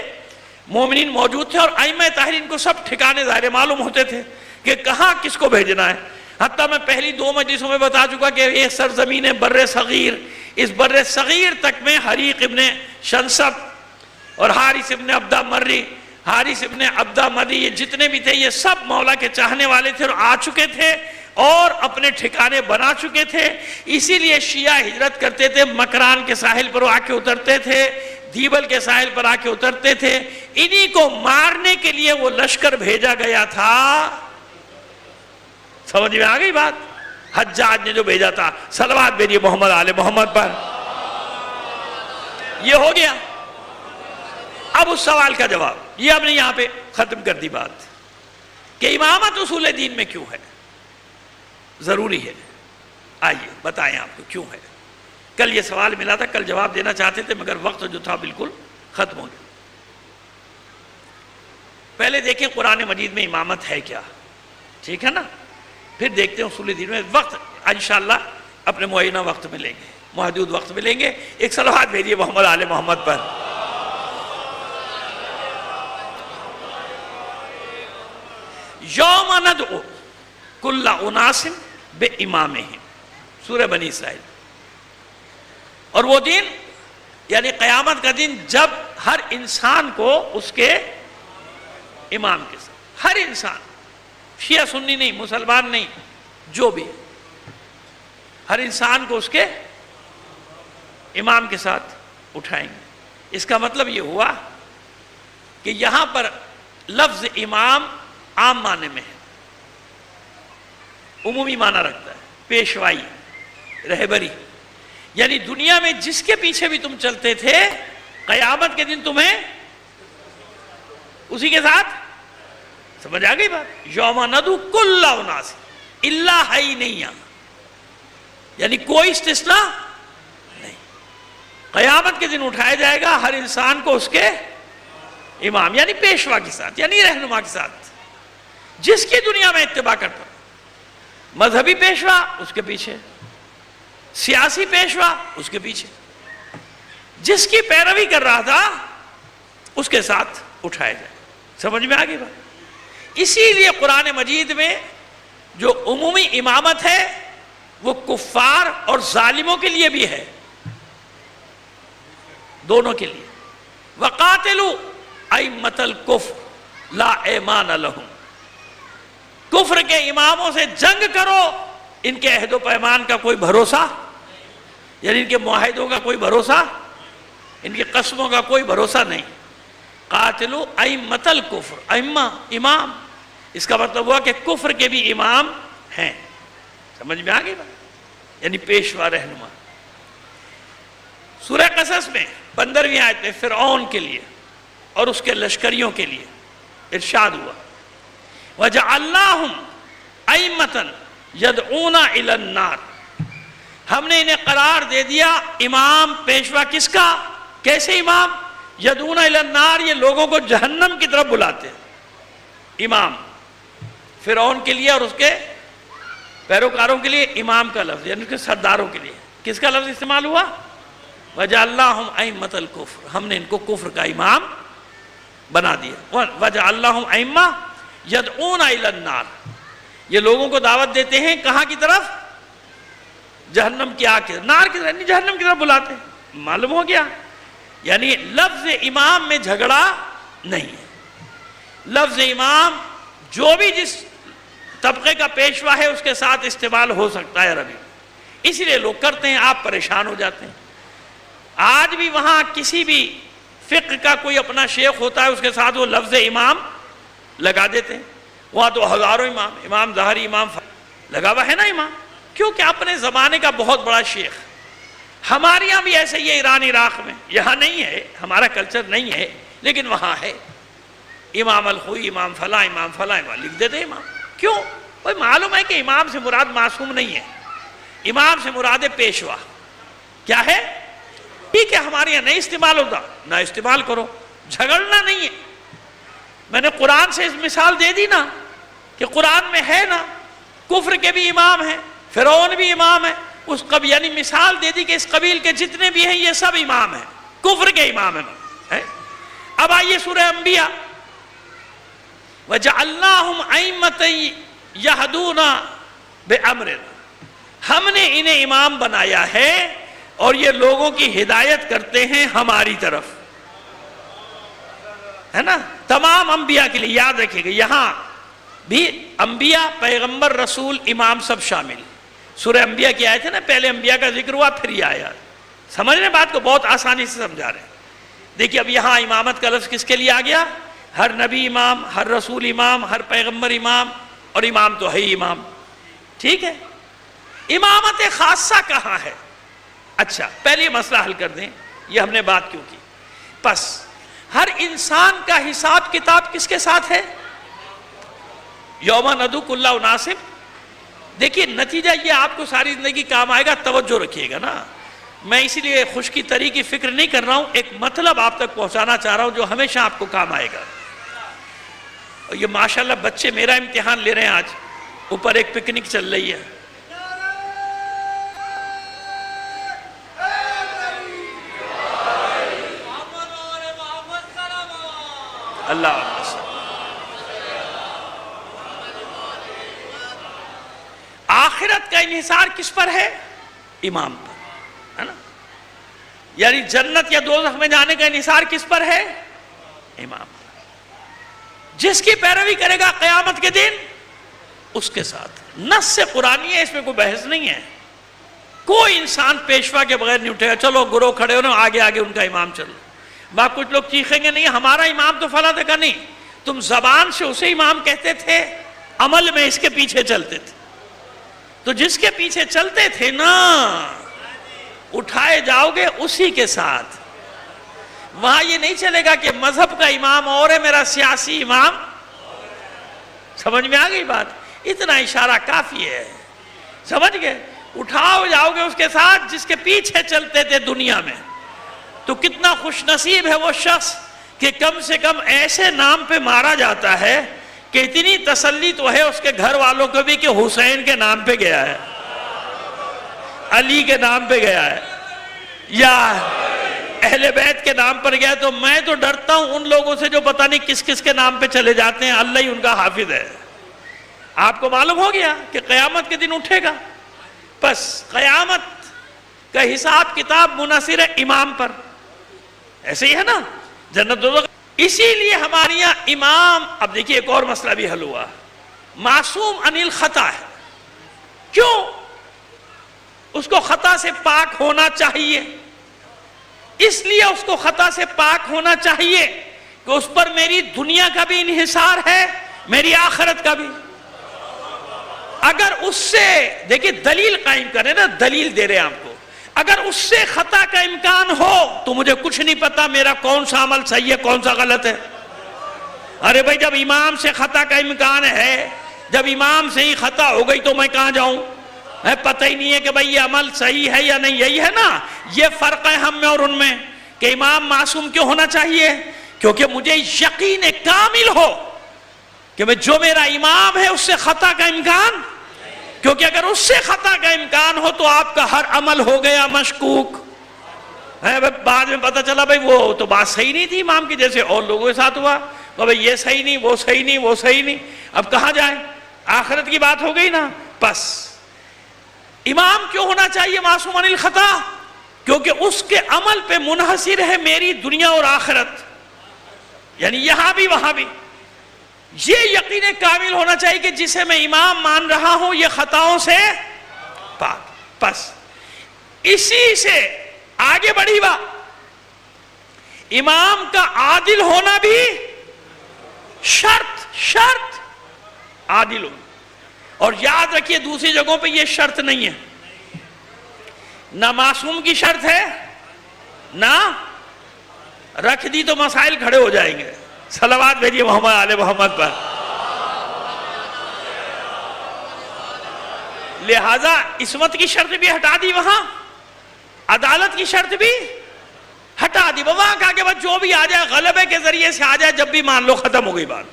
[SPEAKER 1] مومنین موجود تھے، اور ائمہ طاہرین کو سب ٹھکانے ظاہر معلوم ہوتے تھے کہ کہاں کس کو بھیجنا ہے۔ حتیٰ میں پہلی 2 مجلسوں میں بتا چکا کہ ایک سرزمین بر صغیر، اس بر صغیر تک میں حریق ابن شنسب اور حارث ابن عبدہ مری، حارث ابن عبدہ مری، یہ جتنے بھی تھے یہ سب مولا کے چاہنے والے تھے اور آ چکے تھے اور اپنے ٹھکانے بنا چکے تھے۔ اسی لیے شیعہ ہجرت کرتے تھے، مکران کے ساحل پر آ کے اترتے تھے، دیبل کے ساحل پر آ کے اترتے تھے۔ انہی کو مارنے کے لیے وہ لشکر بھیجا گیا تھا۔ سمجھ میں آ گئی بات؟ حجاج نے جو بھیجا تھا، صلوات بھیجیے محمد آل محمد پر۔ یہ ہو گیا۔ اب اس سوال کا جواب، یہ ہم نے یہاں پہ ختم کر دی بات کہ امامت اصول دین میں کیوں ہے، ضروری ہے۔ آئیے بتائیں آپ کو کیوں ہے۔ کل یہ سوال ملا تھا، کل جواب دینا چاہتے تھے مگر وقت جو تھا بالکل ختم ہو گیا۔ پہلے دیکھیں قرآن مجید میں امامت ہے کیا، ٹھیک ہے نا؟ پھر دیکھتے ہیں اصول دین میں۔ وقت انشاءاللہ اپنے معینہ وقت میں لیں گے، محدود وقت میں لیں گے۔ ایک صلوات بھیجیے محمد آل محمد پر۔ یوم ندعو کل اناس بامامہم، سورہ بنی اسرائیل۔ اور وہ دن یعنی قیامت کا دن جب ہر انسان کو اس کے امام کے ساتھ، ہر انسان، شیعہ سنی نہیں، مسلمان نہیں، جو بھی ہے، ہر انسان کو اس کے امام کے ساتھ اٹھائیں گے۔ اس کا مطلب یہ ہوا کہ یہاں پر لفظ امام عام معنی میں ہے، عمومی معنی رکھتا ہے، پیشوائی، رہبری، یعنی دنیا میں جس کے پیچھے بھی تم چلتے تھے، قیامت کے دن تمہیں اسی کے ساتھ، سمجھ آ گئی بات؟ یوم ندعو کل اناس، الا ہے ہی نہیں یہاں، یعنی کوئی استثناء نہیں۔ قیامت کے دن اٹھایا جائے گا ہر انسان کو اس کے امام یعنی پیشوا کے ساتھ، یعنی رہنما کے ساتھ، جس کی دنیا میں اتباع کرتا، مذہبی پیشوا اس کے پیچھے، سیاسی پیشوا اس کے پیچھے، جس کی پیروی کر رہا تھا اس کے ساتھ اٹھایا جائے۔ سمجھ میں آگئی بات؟ اسی لیے قرآن مجید میں جو عمومی امامت ہے وہ کفار اور ظالموں کے لیے بھی ہے، دونوں کے لیے۔ وَقَاتِلُوا أَئِمَّةَ الْكُفْرِ لَا ایمان لَهُمْ، کفر کے اماموں سے جنگ کرو، ان کے عہد و پیمان کا کوئی بھروسہ، یعنی ان کے معاہدوں کا کوئی بھروسہ، ان کی قسموں کا کوئی بھروسہ نہیں۔ قاتلوا ائمۃ الکفر، ائمہ امام، اس کا مطلب ہوا کہ کفر کے بھی امام ہیں۔ سمجھ میں آ گئی بات؟ یعنی پیشوا، رہنما۔ سورہ قصص میں 15ویں آیت میں فرعون کے لیے اور اس کے لشکریوں کے لیے ارشاد ہوا وَجَعَلْنَاهُمْ أَئِمَّةً يَدْعُونَ إِلَى النَّارِ، ہم نے انہیں قرار دے دیا امام، پیشوا۔ کس کا؟ کیسے امام؟ یدعون الی النار، یہ لوگوں کو جہنم کی طرف بلاتے ہیں۔ امام فرعون کے لیے اور اس کے پیروکاروں کے لیے امام کا لفظ، یعنی اس کے سرداروں کے لیے کس کا لفظ استعمال ہوا؟ وَجَعَلْنَاهُمْ أَئِمَّةَ الْكُفْرِ، ہم نے ان کو کفر کا امام بنا دیا۔ وَجَعَلْنَاهُمْ أَئِمَّةً یدعون الی النار، یہ لوگوں کو دعوت دیتے ہیں کہاں کی طرف؟ جہنم کی آگ کی طرف، نار کی طرف نہیں، جہنم کی طرف بلاتے ہیں۔ معلوم ہو گیا؟ یعنی لفظ امام میں جھگڑا نہیں ہے۔ لفظ امام جو بھی جس طبقے کا پیشوا ہے اس کے ساتھ استعمال ہو سکتا ہے عربی، اسی لیے لوگ کرتے ہیں، آپ پریشان ہو جاتے ہیں۔ آج بھی وہاں کسی بھی فقہ کا کوئی اپنا شیخ ہوتا ہے، اس کے ساتھ وہ لفظ امام لگا دیتے ہیں۔ وہاں تو ہزاروں امام، امام ظاہری، امام لگا ہوا ہے نا امام، کیونکہ اپنے زمانے کا بہت بڑا شیخ۔ ہمارے یہاں بھی ایسے ہی ہے، ایران عراق میں، یہاں نہیں ہے، ہمارا کلچر نہیں ہے، لیکن وہاں ہے امام الخوئی، امام فلاں، امام فلاں، لکھ دیتے ہیں امام۔ کیوں؟ بھائی معلوم ہے کہ امام سے مراد معصوم نہیں ہے، امام سے مراد پیشوا۔ کیا ہے؟ ٹھیک ہے، ہمارے یہاں نہیں استعمال ہوتا، نہ استعمال کرو، جھگڑنا نہیں ہے۔ میں نے قرآن سے اس مثال دے دی نا کہ قرآن میں ہے نا کفر کے بھی امام ہیں، فرعون بھی امام ہے، اس یعنی مثال دے دی کہ اس قبیل کے جتنے بھی ہیں یہ سب امام ہیں، کفر کے امام ہیں۔ اب آئیے سورہ انبیاء، وَجَعَلْنَاهُمْ أَئِمَّةً يَهْدُونَ بِأَمْرِنَا، ہم نے انہیں امام بنایا ہے اور یہ لوگوں کی ہدایت کرتے ہیں ہماری طرف، ہے نا؟ تمام انبیاء کے لیے یاد رکھیے گا، یہاں بھی انبیاء، پیغمبر، رسول، امام سب شامل۔ سورہ انبیاء کی آیت ہے نا، پہلے انبیاء کا ذکر ہوا پھر یہ آیا۔ سمجھ رہے ہیں بات کو؟ بہت آسانی سے سمجھا رہے ہیں۔ دیکھیے اب یہاں امامت کا لفظ کس کے لیے آ گیا؟ ہر نبی امام، ہر رسول امام، ہر پیغمبر امام، اور امام تو ہے ہی امام۔ ٹھیک ہے، امامت خاصہ کہاں ہے؟ اچھا پہلے یہ مسئلہ حل کر دیں، یہ ہم نے بات کیوں کی؟ پس ہر انسان کا حساب کتاب کس کے ساتھ ہے؟ یوم ندعو کل اناس۔ دیکھیے نتیجہ یہ آپ کو ساری زندگی کام آئے گا، توجہ رکھیے گا نا۔ میں اسی لیے خشکی طری کی فکر نہیں کر رہا ہوں، ایک مطلب آپ تک پہنچانا چاہ رہا ہوں جو ہمیشہ آپ کو کام آئے گا۔ اور یہ ماشاءاللہ بچے میرا امتحان لے رہے ہیں، آج اوپر ایک پکنک چل رہی ہے۔ اللہ حافظ۔ آخرت کا انحصار کس پر ہے؟ امام پر، ہے نا؟ یعنی جنت یا دوزخ میں جانے کا انحصار کس پر ہے؟ امام پر۔ جس کی پیروی کرے گا قیامت کے دن اس کے ساتھ، نص سے قرآنی ہے، اس میں کوئی بحث نہیں ہے۔ کوئی انسان پیشوا کے بغیر نہیں اٹھے گا، چلو گروہ کھڑے ہو نا، آگے آگے ان کا امام چلو۔ باقی کچھ لوگ چیخیں گے نہیں ہمارا امام تو فلاں کا نہیں، تم زبان سے اسے امام کہتے تھے، عمل میں اس کے پیچھے چلتے تھے۔ تو جس کے پیچھے چلتے تھے نا، اٹھائے جاؤ گے اسی کے ساتھ۔ وہاں یہ نہیں چلے گا کہ مذہب کا امام اور ہے، میرا سیاسی امام۔ سمجھ میں آ گئی بات؟ اتنا اشارہ کافی ہے، سمجھ گئے؟ اٹھاؤ جاؤ گے اس کے ساتھ جس کے پیچھے چلتے تھے دنیا میں۔ تو کتنا خوش نصیب ہے وہ شخص کہ کم سے کم ایسے نام پہ مارا جاتا ہے کہ اتنی تسلی تو ہے اس کے گھر والوں کو بھی کہ حسین کے نام پہ گیا ہے، علی کے نام پہ گیا ہے، یا اہل بیت کے نام پر گیا۔ تو میں تو ڈرتا ہوں ان لوگوں سے جو پتہ نہیں کس کس کے نام پہ چلے جاتے ہیں، اللہ ہی ان کا حافظ ہے۔ آپ کو معلوم ہو گیا کہ قیامت کے دن اٹھے گا۔ بس قیامت کا حساب کتاب منحصر ہے امام پر، ایسے ہی ہے نا جنت دوزخ۔ اسی لیے ہمارے یہاں امام، اب دیکھیے ایک اور مسئلہ بھی حل ہوا، معصوم عن الخطا ہے۔ کیوں؟ اس کو خطا سے پاک ہونا چاہیے، اس لیے اس کو خطا سے پاک ہونا چاہیے کہ اس پر میری دنیا کا بھی انحصار ہے، میری آخرت کا بھی۔ اگر اس سے، دیکھیے دلیل قائم کریں نا، دلیل دے رہے ہیں آپ کو، اگر اس سے خطا کا امکان ہو تو مجھے کچھ نہیں پتا میرا کون سا عمل صحیح ہے کون سا غلط ہے۔ ارے بھائی جب امام سے خطا کا امکان ہے، جب امام سے ہی خطا ہو گئی تو میں کہاں جاؤں؟ پتہ ہی نہیں ہے کہ بھائی یہ عمل صحیح ہے یا نہیں۔ یہی ہے نا، یہ فرق ہے ہم میں اور ان میں کہ امام معصوم کیوں ہونا چاہیے؟ کیونکہ مجھے یقین کامل ہو کہ میں جو میرا امام ہے اس سے خطا کا امکان، کیونکہ اگر اس سے خطا کا امکان ہو تو آپ کا ہر عمل ہو گیا مشکوک۔ بعد میں پتہ چلا بھائی وہ تو بات صحیح نہیں تھی امام کی، جیسے اور لوگوں کے ساتھ ہوا، کہ بھئی یہ صحیح نہیں، وہ صحیح نہیں، وہ صحیح نہیں، اب کہاں جائیں؟ آخرت کی بات ہو گئی نا. بس امام کیوں ہونا چاہیے معصوم عن الخطا؟ کیونکہ اس کے عمل پہ منحصر ہے میری دنیا اور آخرت، یعنی یہاں بھی وہاں بھی. یہ یقین کامل ہونا چاہیے کہ جسے میں امام مان رہا ہوں یہ خطاؤں سے پاک. بس اسی سے آگے بڑھی بات. امام کا عادل ہونا بھی شرط عادل ہونا. اور یاد رکھیے دوسری جگہوں پہ یہ شرط نہیں ہے، نہ معصوم کی شرط ہے نہ رکھ دی تو مسائل کھڑے ہو جائیں گے. صلوات بھیجیے محمد آل محمد پر. لہذا عصمت کی شرط بھی ہٹا دی، وہاں عدالت کی شرط بھی ہٹا دی. وہاں کہا کہ بس جو بھی آ جائے غلبے کے ذریعے سے آ جائے، جب بھی مان لو ختم ہو گئی بات.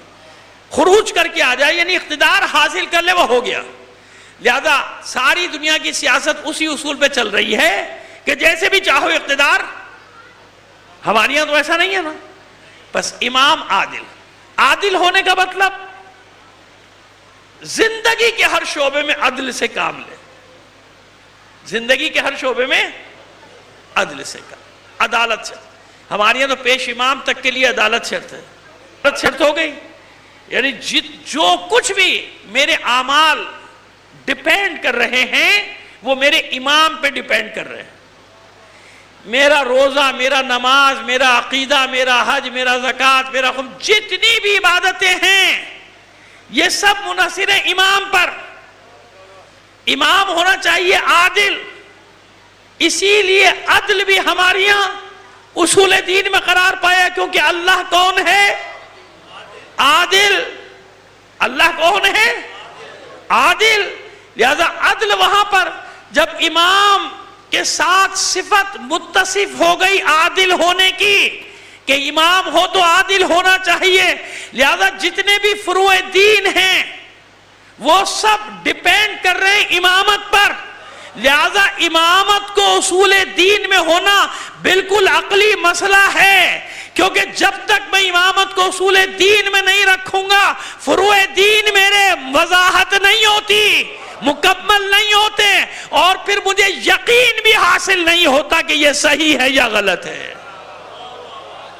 [SPEAKER 1] خروج کر کے آ جائے یعنی اقتدار حاصل کر لے، وہ ہو گیا. لہذا ساری دنیا کی سیاست اسی اصول پہ چل رہی ہے کہ جیسے بھی چاہو اقتدار. ہمارے یہاں تو ایسا نہیں ہے نا. بس امام عادل ہونے کا مطلب زندگی کے ہر شعبے میں عدل سے کام لے. زندگی کے ہر شعبے میں عدل سے کام، عدالت سے. ہمارے یہاں تو پیش امام تک کے لیے عدالت شرط ہے. عدالت شرط ہو گئی یعنی جو کچھ بھی میرے اعمال ڈیپینڈ کر رہے ہیں وہ میرے امام پہ ڈیپینڈ کر رہے ہیں. میرا روزہ، میرا نماز، میرا عقیدہ، میرا حج، میرا زکوٰۃ، میرا خمس، جتنی بھی عبادتیں ہیں یہ سب منحصر ہیں امام پر. امام ہونا چاہیے عادل. اسی لیے عدل بھی ہمارے یہاں اصول دین میں قرار پایا، کیونکہ اللہ کون ہے؟ عادل. اللہ کون ہے؟ عادل. لہذا عدل وہاں پر جب امام کے ساتھ صفت متصف ہو گئی عادل ہونے کی کہ امام ہو تو عادل ہونا چاہیے، لہذا جتنے بھی فروع دین ہیں وہ سب ڈیپینڈ کر رہے ہیں امامت پر. لہذا امامت کو اصول دین میں ہونا بالکل عقلی مسئلہ ہے، کیونکہ جب تک میں امامت کو اصول دین میں نہیں رکھوں گا فروع دین میرے وضاحت نہیں ہوتی، مکمل نہیں ہوتے، اور پھر مجھے یقین بھی حاصل نہیں ہوتا کہ یہ صحیح ہے یا غلط ہے.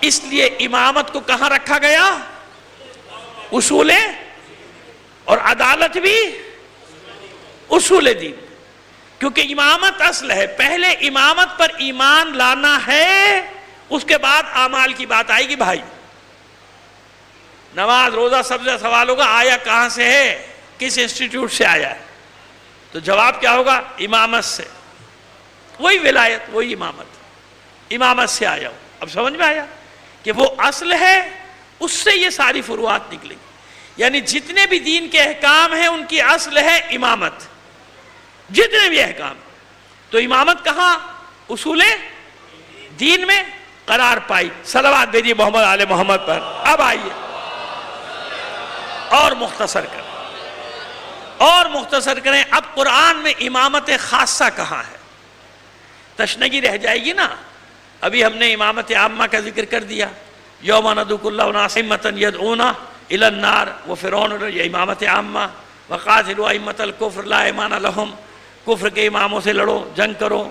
[SPEAKER 1] اس لیے امامت کو کہاں رکھا گیا؟ اصول، اور عدالت بھی اصول دین. کیونکہ امامت اصل ہے. پہلے امامت پر ایمان لانا ہے، اس کے بعد اعمال کی بات آئے گی. بھائی نماز روزہ سب سے سوال ہوگا آیا کہاں سے ہے، کس انسٹیٹیوٹ سے آیا ہے؟ تو جواب کیا ہوگا؟ امامت سے. وہی ولایت، وہی امامت سے آیا ہوں. اب سمجھ میں آیا کہ وہ اصل ہے، اس سے یہ ساری فروعات نکلیں گی. یعنی جتنے بھی دین کے احکام ہیں ان کی اصل ہے امامت. جتنے بھی احکام، تو امامت کہاں؟ اصول دین میں قرار پائی. صلوات بھیجیے محمد آل محمد پر. اب آئیے اور مختصر کریں. اب قرآن میں امامت خاصہ کہاں ہے؟ تشنگی رہ جائے گی نا. ابھی ہم نے امامت عامہ کا ذکر کر دیا. یوم ندعو کل اناس بِإِمَامِهِمْ یدعونا الی النار، وہ فرعون یہ امامت عامہ. وقاتلوا ائمۃ الکفر لا ایمان لہم، کفر کے اماموں سے لڑو، جنگ کرو.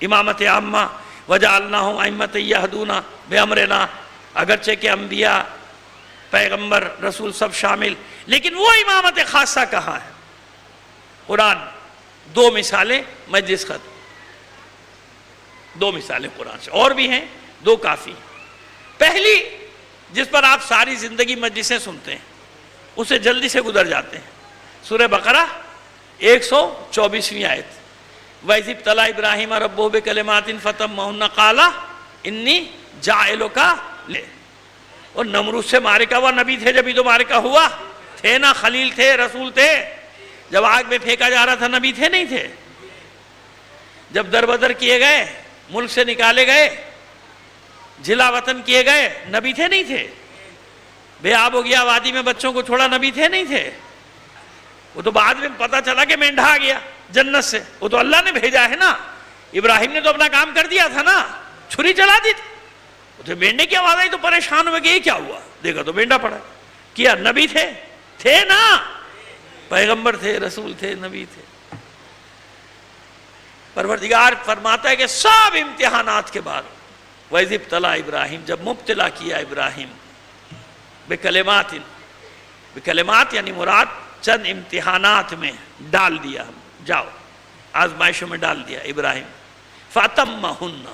[SPEAKER 1] امامت عامہ. وجعلناہم ائمۃ یہدون بامرنا، اگرچہ کہ انبیاء، پیغمبر، رسول سب شامل، لیکن وہ امامت خاصہ کہاں ہے؟ قرآن. 2 مثالیں مجلس ختم. 2 مثالیں قرآن سے، اور بھی ہیں 2 کافی. پہلی جس پر آپ ساری زندگی مجلسیں سنتے ہیں، اسے جلدی سے گزر جاتے ہیں. سورہ بقرہ 124ویں آیت. وَإِذِ ابْتَلَىٰ إِبْرَاهِيمَ رَبُّهُ بِكَلِمَاتٍ فَأَتَمَّهُنَّ قَالَ إِنِّي جَاعِلُكَ لِلنَّاسِ. اور نمرود سے معرکہ ہوا، نبی تھے جبھی تو معرکہ ہوا، تھے نا، خلیل تھے، رسول تھے. جب آگ میں پھینکا جا رہا تھا نبی تھے نہیں تھے؟ جب در بدر کیے گئے، ملک سے نکالے گئے، جلا وطن کیے گئے، نبی تھے نہیں تھے؟ بے آب ہو گیا وادی میں بچوں کو چھوڑا، نبی تھے نہیں تھے؟ وہ تو بعد میں پتا چلا کہ مینڈھا آ گیا جنت سے، وہ تو اللہ نے بھیجا ہے نا. ابراہیم نے تو اپنا کام کر دیا تھا نا، چھری چلا دی تھی. تو مینڈے کی آواز آئی تو پریشان ہوئے کہ یہ کیا ہوا، دیکھا تو مینڈا پڑا. کیا نبی تھے نا، پیغمبر تھے، رسول تھے، نبی تھے. پروردگار فرماتا ہے کہ سب امتحانات کے بعد وَإِذِ ابْتَلَىٰ ابراہیم، جب مبتلا کیا ابراہیم بکلمات یعنی مراد چند امتحانات میں ڈال دیا، ہم جاؤ آزمائشوں میں ڈال دیا ابراہیم. فَأَتَمَّهُنَّ،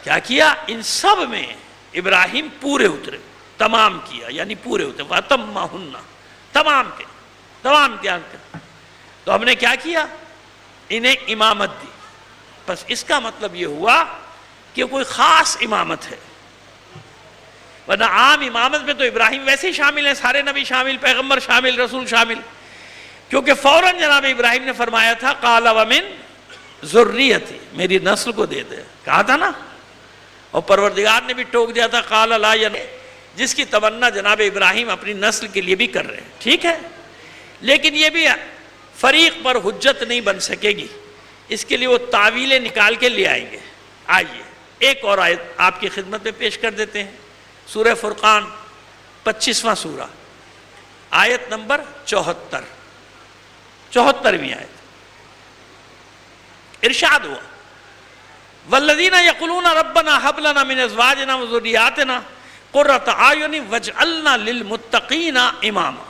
[SPEAKER 1] کیا کیا؟ ان سب میں ابراہیم پورے اترے، تمام کیا یعنی پورے اترے. فَأَتَمَّهُنَّ، تمام امتحان کر. تو ہم نے کیا کیا؟ انہیں امامت دی. بس اس کا مطلب یہ ہوا کہ کوئی خاص امامت ہے، ورنہ عام امامت میں تو ابراہیم ویسے ہی شامل ہیں، سارے نبی شامل، پیغمبر شامل، رسول شامل. کیونکہ فوراً جناب ابراہیم نے فرمایا تھا قَالَ وَمِن ذُرِّيَّتِي، میری نسل کو دے دے، کہا تھا نا. اور پروردگار نے بھی ٹوک دیا تھا قَالَ لَا يَنَالُ، جس کی تمنا جناب ابراہیم اپنی نسل کے لیے بھی کر رہے ہیں. ٹھیک ہے، لیکن یہ بھی فریق پر حجت نہیں بن سکے گی، اس کے لیے وہ تعویلیں نکال کے لے آئیں گے. آئیے ایک اور آیت آپ کی خدمت میں پیش کر دیتے ہیں. سورہ فرقان 25واں سورہ، آیت نمبر 74ویں آیت. ارشاد ہوا والذین یقولون ربنا ھب لنا من ازواجنا وذریاتنا قرۃ اعین واجعلنا للمتقین اماما.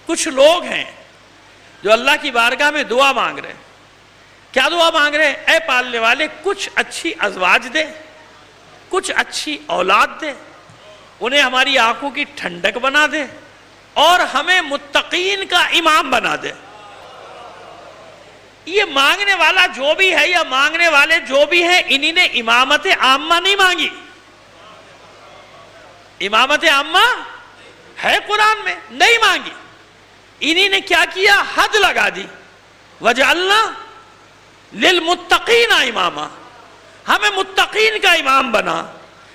[SPEAKER 1] کچھ لوگ ہیں جو اللہ کی بارگاہ میں دعا مانگ رہے ہیں. کیا دعا مانگ رہے ہیں؟ اے پالنے والے کچھ اچھی ازواج دے، کچھ اچھی اولاد دے، انہیں ہماری آنکھوں کی ٹھنڈک بنا دے اور ہمیں متقین کا امام بنا دے. یہ مانگنے والا جو بھی ہے یا مانگنے والے جو بھی ہیں، انہی نے امامت عامہ نہیں مانگی. امامت عامہ ہے قرآن میں، نہیں مانگی. انہی نے کیا کیا؟ حد لگا دی. وَجَعَلْنَا لِلْمُتَّقِينَ اماما، ہمیں متقین کا امام بنا.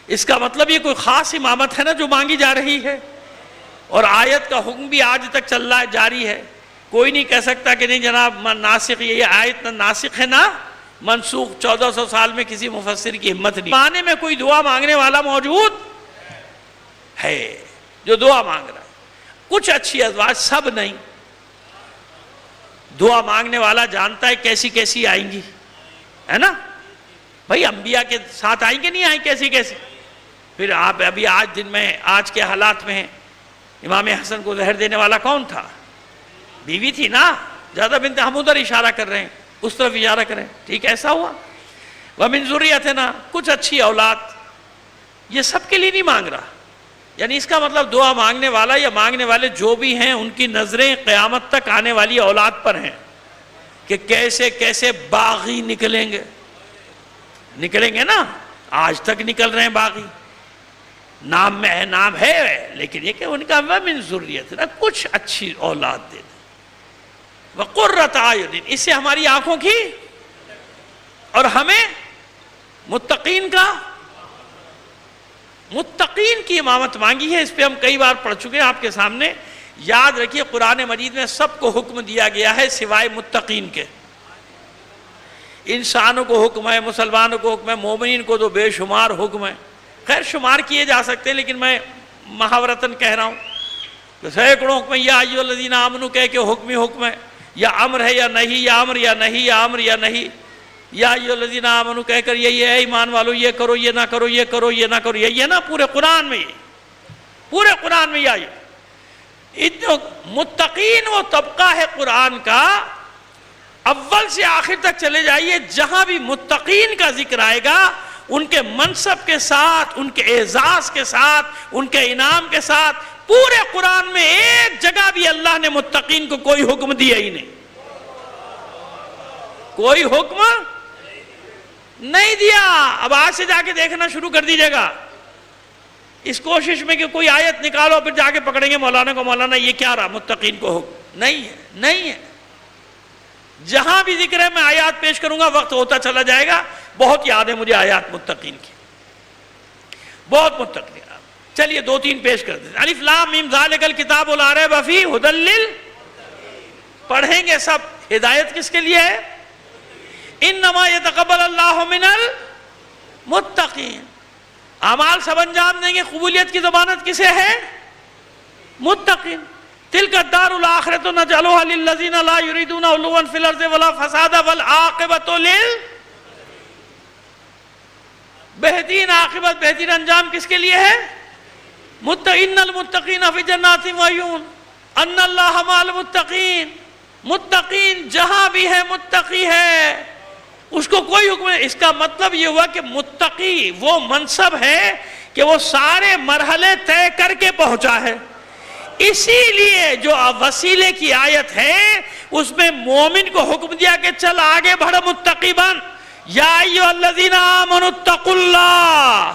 [SPEAKER 1] اس کا مطلب یہ کوئی خاص امامت ہے نا جو مانگی جا رہی ہے. اور آیت کا حکم بھی آج تک چل رہا ہے، جاری ہے. کوئی نہیں کہہ سکتا کہ نہیں جناب ناسخ، یہ آیت نہ ناسخ ہے نہ منسوخ. 1400 سال میں کسی مفسر کی ہمت نہیں. زمانے میں کوئی دعا مانگنے والا موجود ہے جو دعا مانگ رہا ہے. کچھ اچھی ازواج، سب نہیں. دعا مانگنے والا جانتا ہے کیسی کیسی آئیں گی، ہے نا بھائی. انبیاء کے ساتھ آئیں گے نہیں آئیں کیسی کیسی. پھر آپ ابھی آج دن میں آج کے حالات میں ہیں، امام حسن کو زہر دینے والا کون تھا؟ بیوی تھی نا. زیادہ بنت ہم ادھر اشارہ کر رہے ہیں، اس طرف اشارہ کریں. ٹھیک ایسا ہوا. وَمِن ذُرِّيَّتِنَا، کچھ اچھی اولاد. یہ سب کے لیے نہیں مانگ رہا. یعنی اس کا مطلب دعا مانگنے والا یا مانگنے والے جو بھی ہیں ان کی نظریں قیامت تک آنے والی اولاد پر ہیں کہ کیسے کیسے باغی نکلیں گے نا. آج تک نکل رہے ہیں باغی. نام میں ہے، نام ہے، لیکن یہ کہ ان کا وَمِن ذُرِّيَّتِنَا، کچھ اچھی اولاد دے دیں. وَقُرَّةَ أَعْيُنٍ، اس سے ہماری آنکھوں کی اور ہمیں متقین کی امامت مانگی ہے. اس پہ ہم کئی بار پڑھ چکے ہیں آپ کے سامنے. یاد رکھیے قرآن مجید میں سب کو حکم دیا گیا ہے سوائے متقین کے. انسانوں کو حکم ہے، مسلمانوں کو حکم ہے، مومنین کو تو بے شمار حکم ہے. خیر شمار کیے جا سکتے ہیں، لیکن میں محاورتاً کہہ رہا ہوں کہ سینکڑوں حکم ہے. یا ایھا الذین آمنوا کہہ کے حکم ہے، یا امر ہے یا نہیں، یا امر یا نہیں، یا امر یا نہیں. یا ایھا الذین آمنوا کہہ کر یہ ہے ایمان والو، یہ کرو، یہ نہ کرو، یہ کرو، یہ نہ کرو. یہ نا پورے قرآن میں یہ متقین وہ طبقہ ہے قرآن کا. اول سے آخر تک چلے جائیے، جہاں بھی متقین کا ذکر آئے گا ان کے منصب کے ساتھ، ان کے اعزاز کے ساتھ، ان کے انعام کے ساتھ. پورے قرآن میں ایک جگہ بھی اللہ نے متقین کو کوئی حکم دیا ہی نہیں. کوئی حکم نہیں دیا. اب آج سے جا کے دیکھنا شروع کر دیجیے گا اس کوشش میں کہ کوئی آیت نکالو پھر جا کے پکڑیں گے مولانا کو، مولانا یہ کیا رہا متقین کو حکم. نہیں ہے. جہاں بھی ذکر ہے میں آیات پیش کروں گا، وقت ہوتا چلا جائے گا. بہت یاد ہے مجھے آیات متقین کی، بہت متقین. چلیے 2-3 پیش کر دیں. الف لام میم ذالک الکتاب لا ریب فیہ ھدی پڑھیں گے سب. ہدایت کس کے لیے ہے؟ انما یتقبل اللہ متقین. اعمال سب انجام دیں گے. قبولیت کی ضمانت کسے ہے؟ متقین. تلک الدار الآخرۃ نجعلها للذین لا یریدون علوا فی الارض ولا فسادا والعاقبۃ بہترین عاقبت، بہترین انجام کس کے لیے ہے؟ ان المتقین فی جنات وعیون ان اللہ مع المتقین. متقین جہاں بھی ہے متقی ہے، اس کو کوئی حکم نہیں. اس کا مطلب یہ ہوا کہ متقی وہ منصب ہے کہ وہ سارے مرحلے طے کر کے پہنچا ہے. اسی لیے جو وسیلے کی آیت ہے اس میں مومن کو حکم دیا کہ چل آگے بڑھ متقی بن. یا ایھا الذین آمنوا اتقوا اللہ.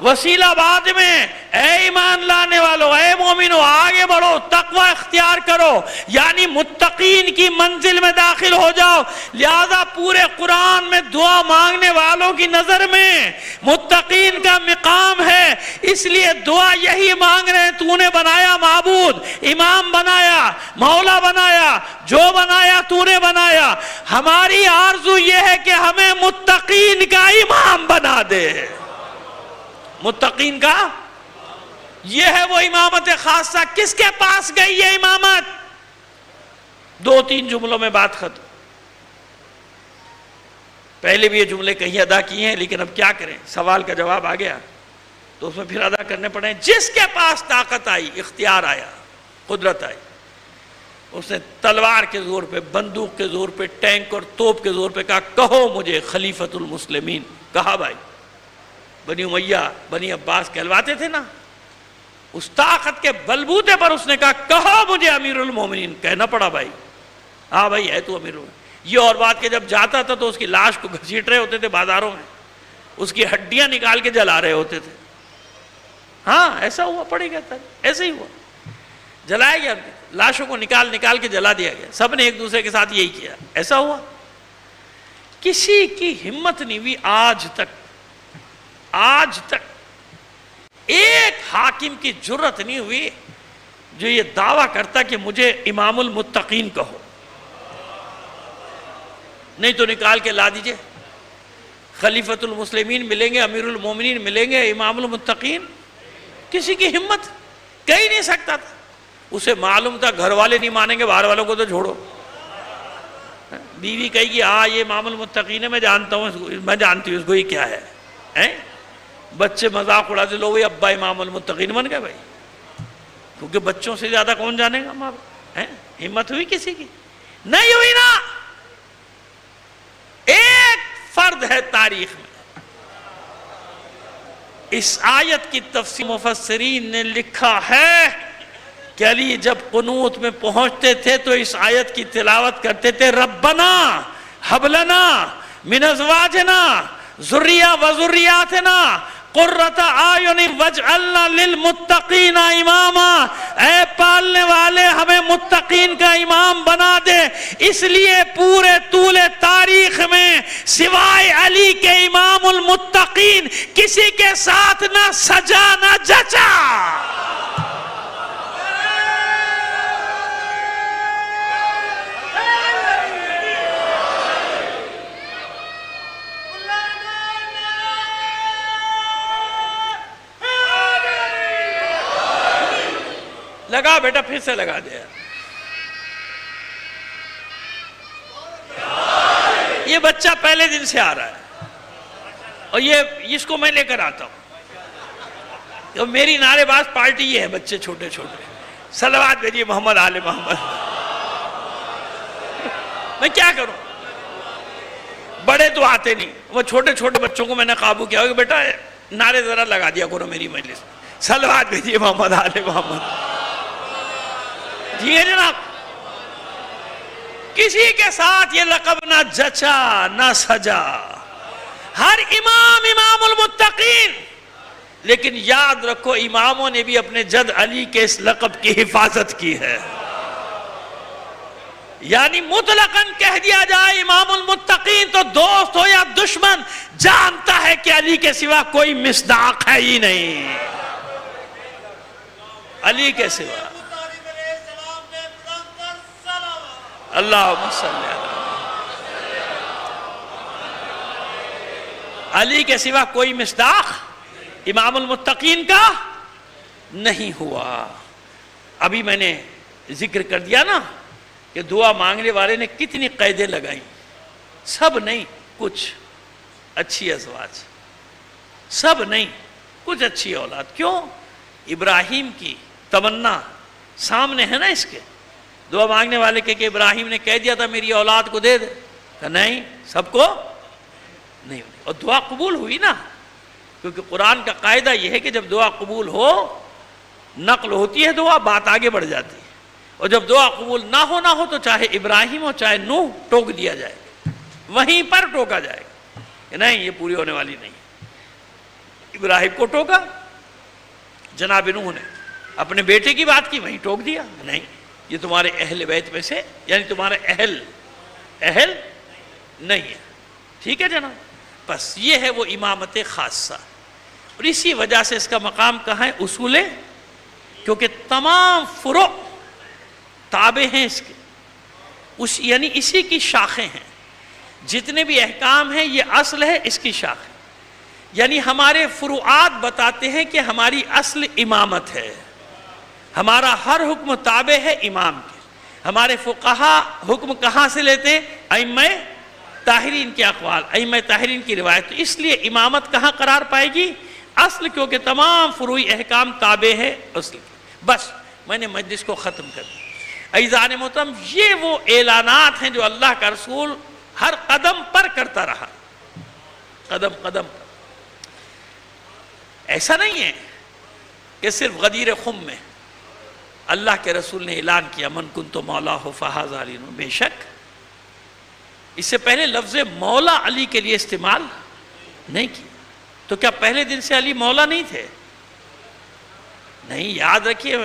[SPEAKER 1] وسیلہ بعد میں، اے ایمان لانے والو، اے مومنو آگے بڑھو، تقوی اختیار کرو، یعنی متقین کی منزل میں داخل ہو جاؤ. لہذا پورے قرآن میں دعا مانگنے والوں کی نظر میں متقین کا مقام ہے. اس لیے دعا یہی مانگ رہے ہیں، تو نے بنایا معبود، امام بنایا، مولا بنایا، جو بنایا تو نے بنایا. ہماری آرزو یہ ہے کہ ہمیں متقین کا امام بنا دے. متقین کا یہ ہے وہ امامت خاصہ. کس کے پاس گئی ہے امامت؟ 2-3 جملوں میں بات ختم. پہلے بھی یہ جملے کہیں ادا کیے ہیں، لیکن اب کیا کریں، سوال کا جواب آ گیا تو اس میں پھر ادا کرنے پڑے. جس کے پاس طاقت آئی، اختیار آیا، قدرت آئی، اس نے تلوار کے زور پہ، بندوق کے زور پہ، ٹینک اور توپ کے زور پہ کہا کہو مجھے خلیفۃ المسلمین. کہا بھائی. بنی امیہ، بنی عباس کہلواتے تھے نا، اس طاقت کے بلبوتے پر اس نے کہا کہو مجھے امیر المومنین. کہنا پڑا بھائی. ہاں بھائی ہے تو امیر المومنین. یہ اور بات کہ جب جاتا تھا تو اس کی لاش کو گھسیٹ رہے ہوتے تھے بازاروں میں، اس کی ہڈیاں نکال کے جلا رہے ہوتے تھے. ہاں ایسا ہوا، پڑے گا تھا، ایسا ہی ہوا. جلایا گیا، لاشوں کو نکال کے جلا دیا گیا. سب نے ایک دوسرے کے ساتھ یہی کیا. ایسا ہوا. کسی کی ہمت نہیں ہوئی آج تک ایک حاکم کی جرت نہیں ہوئی جو یہ دعویٰ کرتا کہ مجھے امام المتقین کہو. نہیں تو نکال کے لا دیجئے. خلیفۃ المسلمین ملیں گے، امیر المومنین ملیں گے، امام المتقین کسی کی ہمت کہہ نہیں سکتا تھا. اسے معلوم تھا گھر والے نہیں مانیں گے، باہر والوں کو تو چھوڑو. بیوی کہے گی ہاں یہ امام المتقین ہے، میں جانتا ہوں، میں جانتی ہوں اس کو، یہ کیا ہے. بچے مذاق اڑاتے، لوگ ابا امام المتقین بن گئے بھائی. کیونکہ بچوں سے زیادہ کون جانے گا ماں باپ. ہمت ہوئی کسی کی؟ نہیں ہوئی نا. ایک فرد ہے تاریخ میں. اس آیت کی تفسیر مفسرین نے لکھا ہے کہ علی جب قنوت میں پہنچتے تھے تو اس آیت کی تلاوت کرتے تھے، ربنا ہب لنا من ازواجنا ذریہ و ذریاتنا قرۃ اعین واجعلنا للمتقین اماما. اے پالنے والے ہمیں متقین کا امام بنا دے. اس لیے پورے طول تاریخ میں سوائے علی کے امام المتقین کسی کے ساتھ نہ سجا نہ جچا. لگا بیٹا، پھر سے لگا دیا. یہ بچہ پہلے دن سے آ رہا ہے اور اس کو میں لے کر آتا ہوں. میری نعرے باز پارٹی یہ ہے، بچے چھوٹے چھوٹے. صلوات بھیجیے محمد آل محمد. میں کیا کروں، بڑے تو آتے نہیں. وہ چھوٹے چھوٹے بچوں کو میں نے قابو کیا کہ بیٹا نعرے ذرا لگا دیا کرو میری مجلس. صلوات بھیجیے محمد آل محمد. جی ہے جناب. کسی کے ساتھ یہ لقب نہ جچا نہ سجا. ہر امام المتقین. لیکن یاد رکھو اماموں نے بھی اپنے جد علی کے اس لقب کی حفاظت کی ہے. یعنی مطلقاً کہہ دیا جائے امام المتقین تو دوست ہو یا دشمن جانتا ہے کہ علی کے سوا کوئی مصداق ہے ہی نہیں. علی کے سوا. اللہم صلی اللہ. علی کے سوا کوئی مصداق امام المتقین کا نہیں ہوا۔ ابھی میں نے ذکر کر دیا نا کہ دعا مانگنے والے نے کتنی قیدیں لگائیں، سب نہیں، کچھ اچھی ازواج، سب نہیں، کچھ اچھی اولاد۔ کیوں؟ ابراہیم کی تمنا سامنے ہے نا اس کے، دعا مانگنے والے کہ ابراہیم نے کہہ دیا تھا میری اولاد کو دے دے، کہ نہیں، سب کو نہیں ہوئی، اور دعا قبول ہوئی نا، کیونکہ قرآن کا قاعدہ یہ ہے کہ جب دعا قبول ہو، نقل ہوتی ہے دعا، بات آگے بڑھ جاتی ہے، اور جب دعا قبول نہ ہو تو چاہے ابراہیم ہو چاہے نوح، ٹوک دیا جائے، وہیں پر ٹوکا جائے گا کہ نہیں یہ پوری ہونے والی نہیں۔ ابراہیم کو ٹوکا، جناب نوح نے اپنے بیٹے کی بات کی، وہیں ٹوک دیا، نہیں یہ تمہارے اہل بیت میں سے، یعنی تمہارے اہل نہیں ہے، ٹھیک ہے جناب۔ بس یہ ہے وہ امامت خاصہ، اور اسی وجہ سے اس کا مقام کہاں ہے؟ اصول، کیونکہ تمام فروع تابع ہیں اس کے، یعنی اسی کی شاخیں ہیں، جتنے بھی احکام ہیں یہ اصل ہے، اس کی شاخ ہے، یعنی ہمارے فروعات بتاتے ہیں کہ ہماری اصل امامت ہے، ہمارا ہر حکم تابع ہے امام کے۔ ہمارے فقہا حکم کہاں سے لیتے ہیں؟ ائمہ طاہرین کے اقوال، ائمہ طاہرین کی روایت، تو اس لیے امامت کہاں قرار پائے گی؟ اصل، کیونکہ تمام فروعی احکام تابع ہے اصل کے۔ بس میں نے مجلس کو ختم کر دیا۔ عزیزان محترم، یہ وہ اعلانات ہیں جو اللہ کا رسول ہر قدم پر کرتا رہا، قدم قدم پر۔ ایسا نہیں ہے کہ صرف غدیر خم میں اللہ کے رسول نے اعلان کیا من کنت مولاہ فہذا علی، بے شک اس سے پہلے لفظ مولا علی کے لیے استعمال نہیں کیا۔ تو کیا پہلے دن سے علی مولا نہیں تھے؟ نہیں، یاد رکھیے،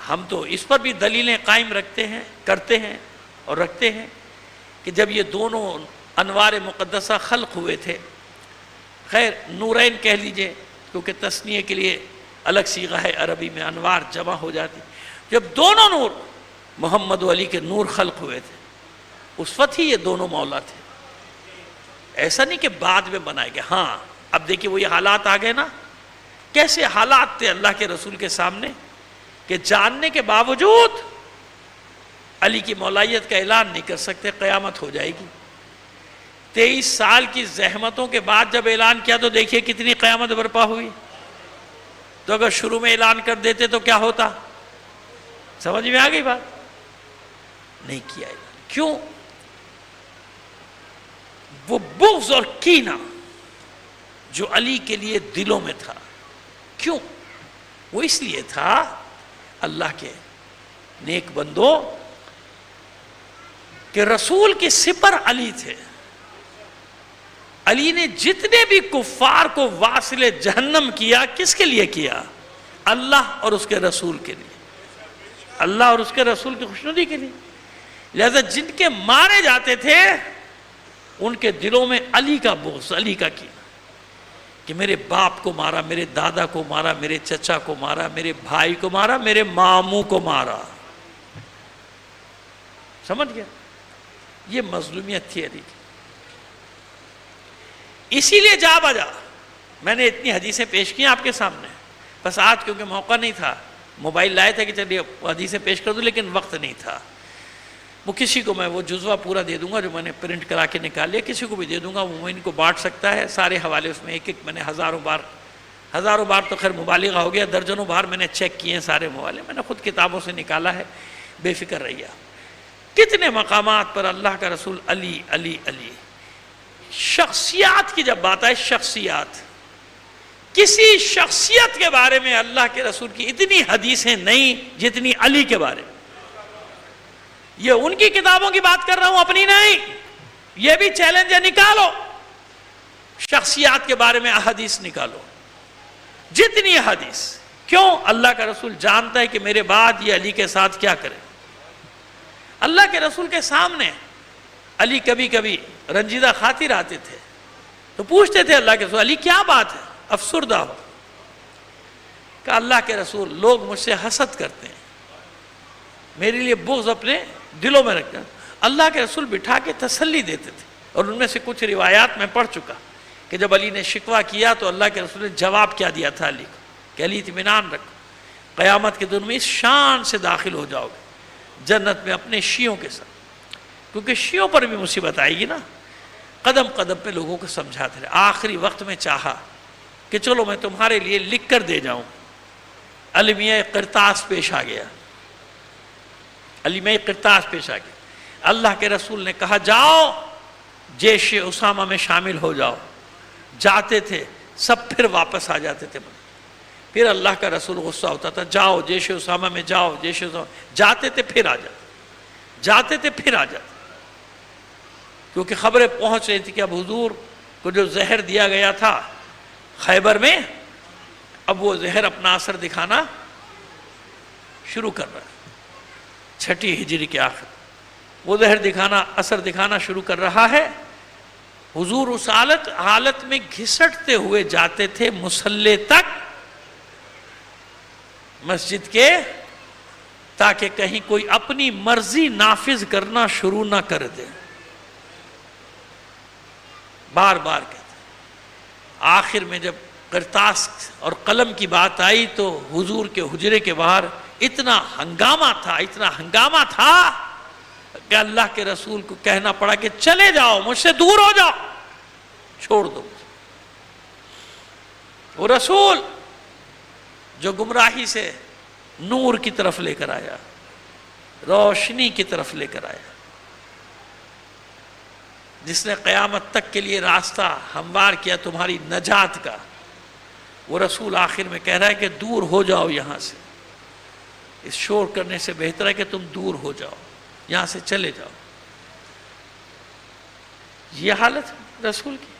[SPEAKER 1] ہم تو اس پر بھی دلیلیں قائم رکھتے ہیں، کرتے ہیں اور رکھتے ہیں کہ جب یہ دونوں انوار مقدسہ خلق ہوئے تھے، خیر نورین کہہ لیجئے کیونکہ تثنیہ کے لیے الگ صیغہ ہے عربی میں، انوار جمع ہو جاتی، جب دونوں نور محمد و علی کے نور خلق ہوئے تھے اس وقت ہی یہ دونوں مولا تھے، ایسا نہیں کہ بعد میں بنائے گئے۔ ہاں اب دیکھیے وہ یہ حالات آ گئے نا، کیسے حالات تھے اللہ کے رسول کے سامنے کہ جاننے کے باوجود علی کی مولائیت کا اعلان نہیں کر سکتے، قیامت ہو جائے گی۔ 23 سال کی زحمتوں کے بعد جب اعلان کیا تو دیکھیے کتنی قیامت برپا ہوئی۔ تو اگر شروع میں اعلان کر دیتے تو کیا ہوتا؟ سمجھ میں آ گئی بات؟ نہیں کیا اعلان۔ کیوں؟ وہ بغض اور کینہ جو علی کے لیے دلوں میں تھا، کیوں؟ وہ اس لیے تھا اللہ کے نیک بندو کہ رسول کے سپر علی تھے۔ علی نے جتنے بھی کفار کو واصل جہنم کیا، کس کے لیے کیا؟ اللہ اور اس کے رسول کے لیے، اللہ اور اس کے رسول کی خوشنودی کے لیے۔ لہذا جن کے مارے جاتے تھے ان کے دلوں میں علی کا بغض، علی کا کینہ، کہ میرے باپ کو مارا، میرے دادا کو مارا، میرے چچا کو مارا، میرے بھائی کو مارا، میرے ماموں کو مارا۔ سمجھ گیا؟ یہ مظلومیت تھی علی کی۔ اسی لیے جا بجا میں نے اتنی حدیثیں پیش کی آپ کے سامنے، بس آج کیونکہ موقع نہیں تھا، موبائل لائے تھے کہ چلیے حدیثیں پیش کر دوں، لیکن وقت نہیں تھا۔ وہ کسی کو میں وہ جزوہ پورا دے دوں گا جو میں نے پرنٹ کرا کے نکال لیا، کسی کو بھی دے دوں گا، وہ ان کو بانٹ سکتا ہے۔ سارے حوالے اس میں ایک ایک میں نے ہزاروں بار تو خیر مبالغہ ہو گیا، درجنوں بار میں نے چیک کیے ہیں سارے موالے، میں نے خود کتابوں سے نکالا ہے، بے فکر رہیے۔ کتنے مقامات پر اللہ کا رسول علی علی علی۔ شخصیات کی جب بات آئے، شخصیات، کسی شخصیت کے بارے میں اللہ کے رسول کی اتنی حدیثیں نہیں جتنی علی کے بارے میں۔ یہ ان کی کتابوں کی بات کر رہا ہوں، اپنی نہیں۔ یہ بھی چیلنج ہے، نکالو شخصیات کے بارے میں احادیث، نکالو جتنی حدیث۔ کیوں؟ اللہ کا رسول جانتا ہے کہ میرے بعد یہ علی کے ساتھ کیا کرے۔ اللہ کے رسول کے سامنے علی کبھی کبھی رنجیدہ خاطر آتے تھے تو پوچھتے تھے اللہ کے رسول، علی کیا بات ہے؟ افسردہ ہو کہ اللہ کے رسول لوگ مجھ سے حسد کرتے ہیں، میرے لیے بغض اپنے دلوں میں رکھتے ہیں۔ اللہ کے رسول بٹھا کے تسلی دیتے تھے، اور ان میں سے کچھ روایات میں پڑھ چکا کہ کہ جب علی نے شکوہ کیا تو اللہ کے رسول نے جواب کیا دیا تھا علی کو کہ علی اطمینان رکھو، قیامت کے دن میں اس شان سے داخل ہو جاؤ گے جنت میں اپنے شیعوں کے ساتھ، کیونکہ شیعوں پر بھی مصیبت آئے گی نا۔ قدم قدم پہ لوگوں کو سمجھاتے رہے، آخری وقت میں چاہا کہ چلو میں تمہارے لیے لکھ کر دے جاؤں۔ المیہ قرطاس پیش آ گیا، المیہ قرطاس پیش آ گیا۔ اللہ کے رسول نے کہا جاؤ جیش اسامہ میں شامل ہو جاؤ، جاتے تھے سب پھر واپس آ جاتے تھے۔ پھر اللہ کا رسول غصہ ہوتا تھا، جاؤ جیش اسامہ میں جاؤ، جیش اسامہ، جاتے تھے پھر آ جاتے، جاتے تھے پھر آ جاتے، کیونکہ خبریں پہنچ رہی تھی کہ اب حضور کو جو زہر دیا گیا تھا خیبر میں، اب وہ زہر اپنا اثر دکھانا شروع کر رہا ہے۔ 6 ہجری کے آخر وہ زہر اثر دکھانا شروع کر رہا ہے۔ حضور اس حالت میں گھسٹتے ہوئے جاتے تھے مصلی تک مسجد کے، تاکہ کہیں کوئی اپنی مرضی نافذ کرنا شروع نہ کر دے۔ بار بار کہتے آخر میں جب قرطاس اور قلم کی بات آئی تو حضور کے حجرے کے باہر اتنا ہنگامہ تھا کہ اللہ کے رسول کو کہنا پڑا کہ چلے جاؤ، مجھ سے دور ہو جاؤ، چھوڑ دو مجھے۔ وہ رسول جو گمراہی سے نور کی طرف لے کر آیا، روشنی کی طرف لے کر آیا، جس نے قیامت تک کے لیے راستہ ہموار کیا تمہاری نجات کا، وہ رسول آخر میں کہہ رہا ہے کہ دور ہو جاؤ یہاں سے، اس شور کرنے سے بہتر ہے کہ تم دور ہو جاؤ، یہاں سے چلے جاؤ۔ یہ حالت رسول کی۔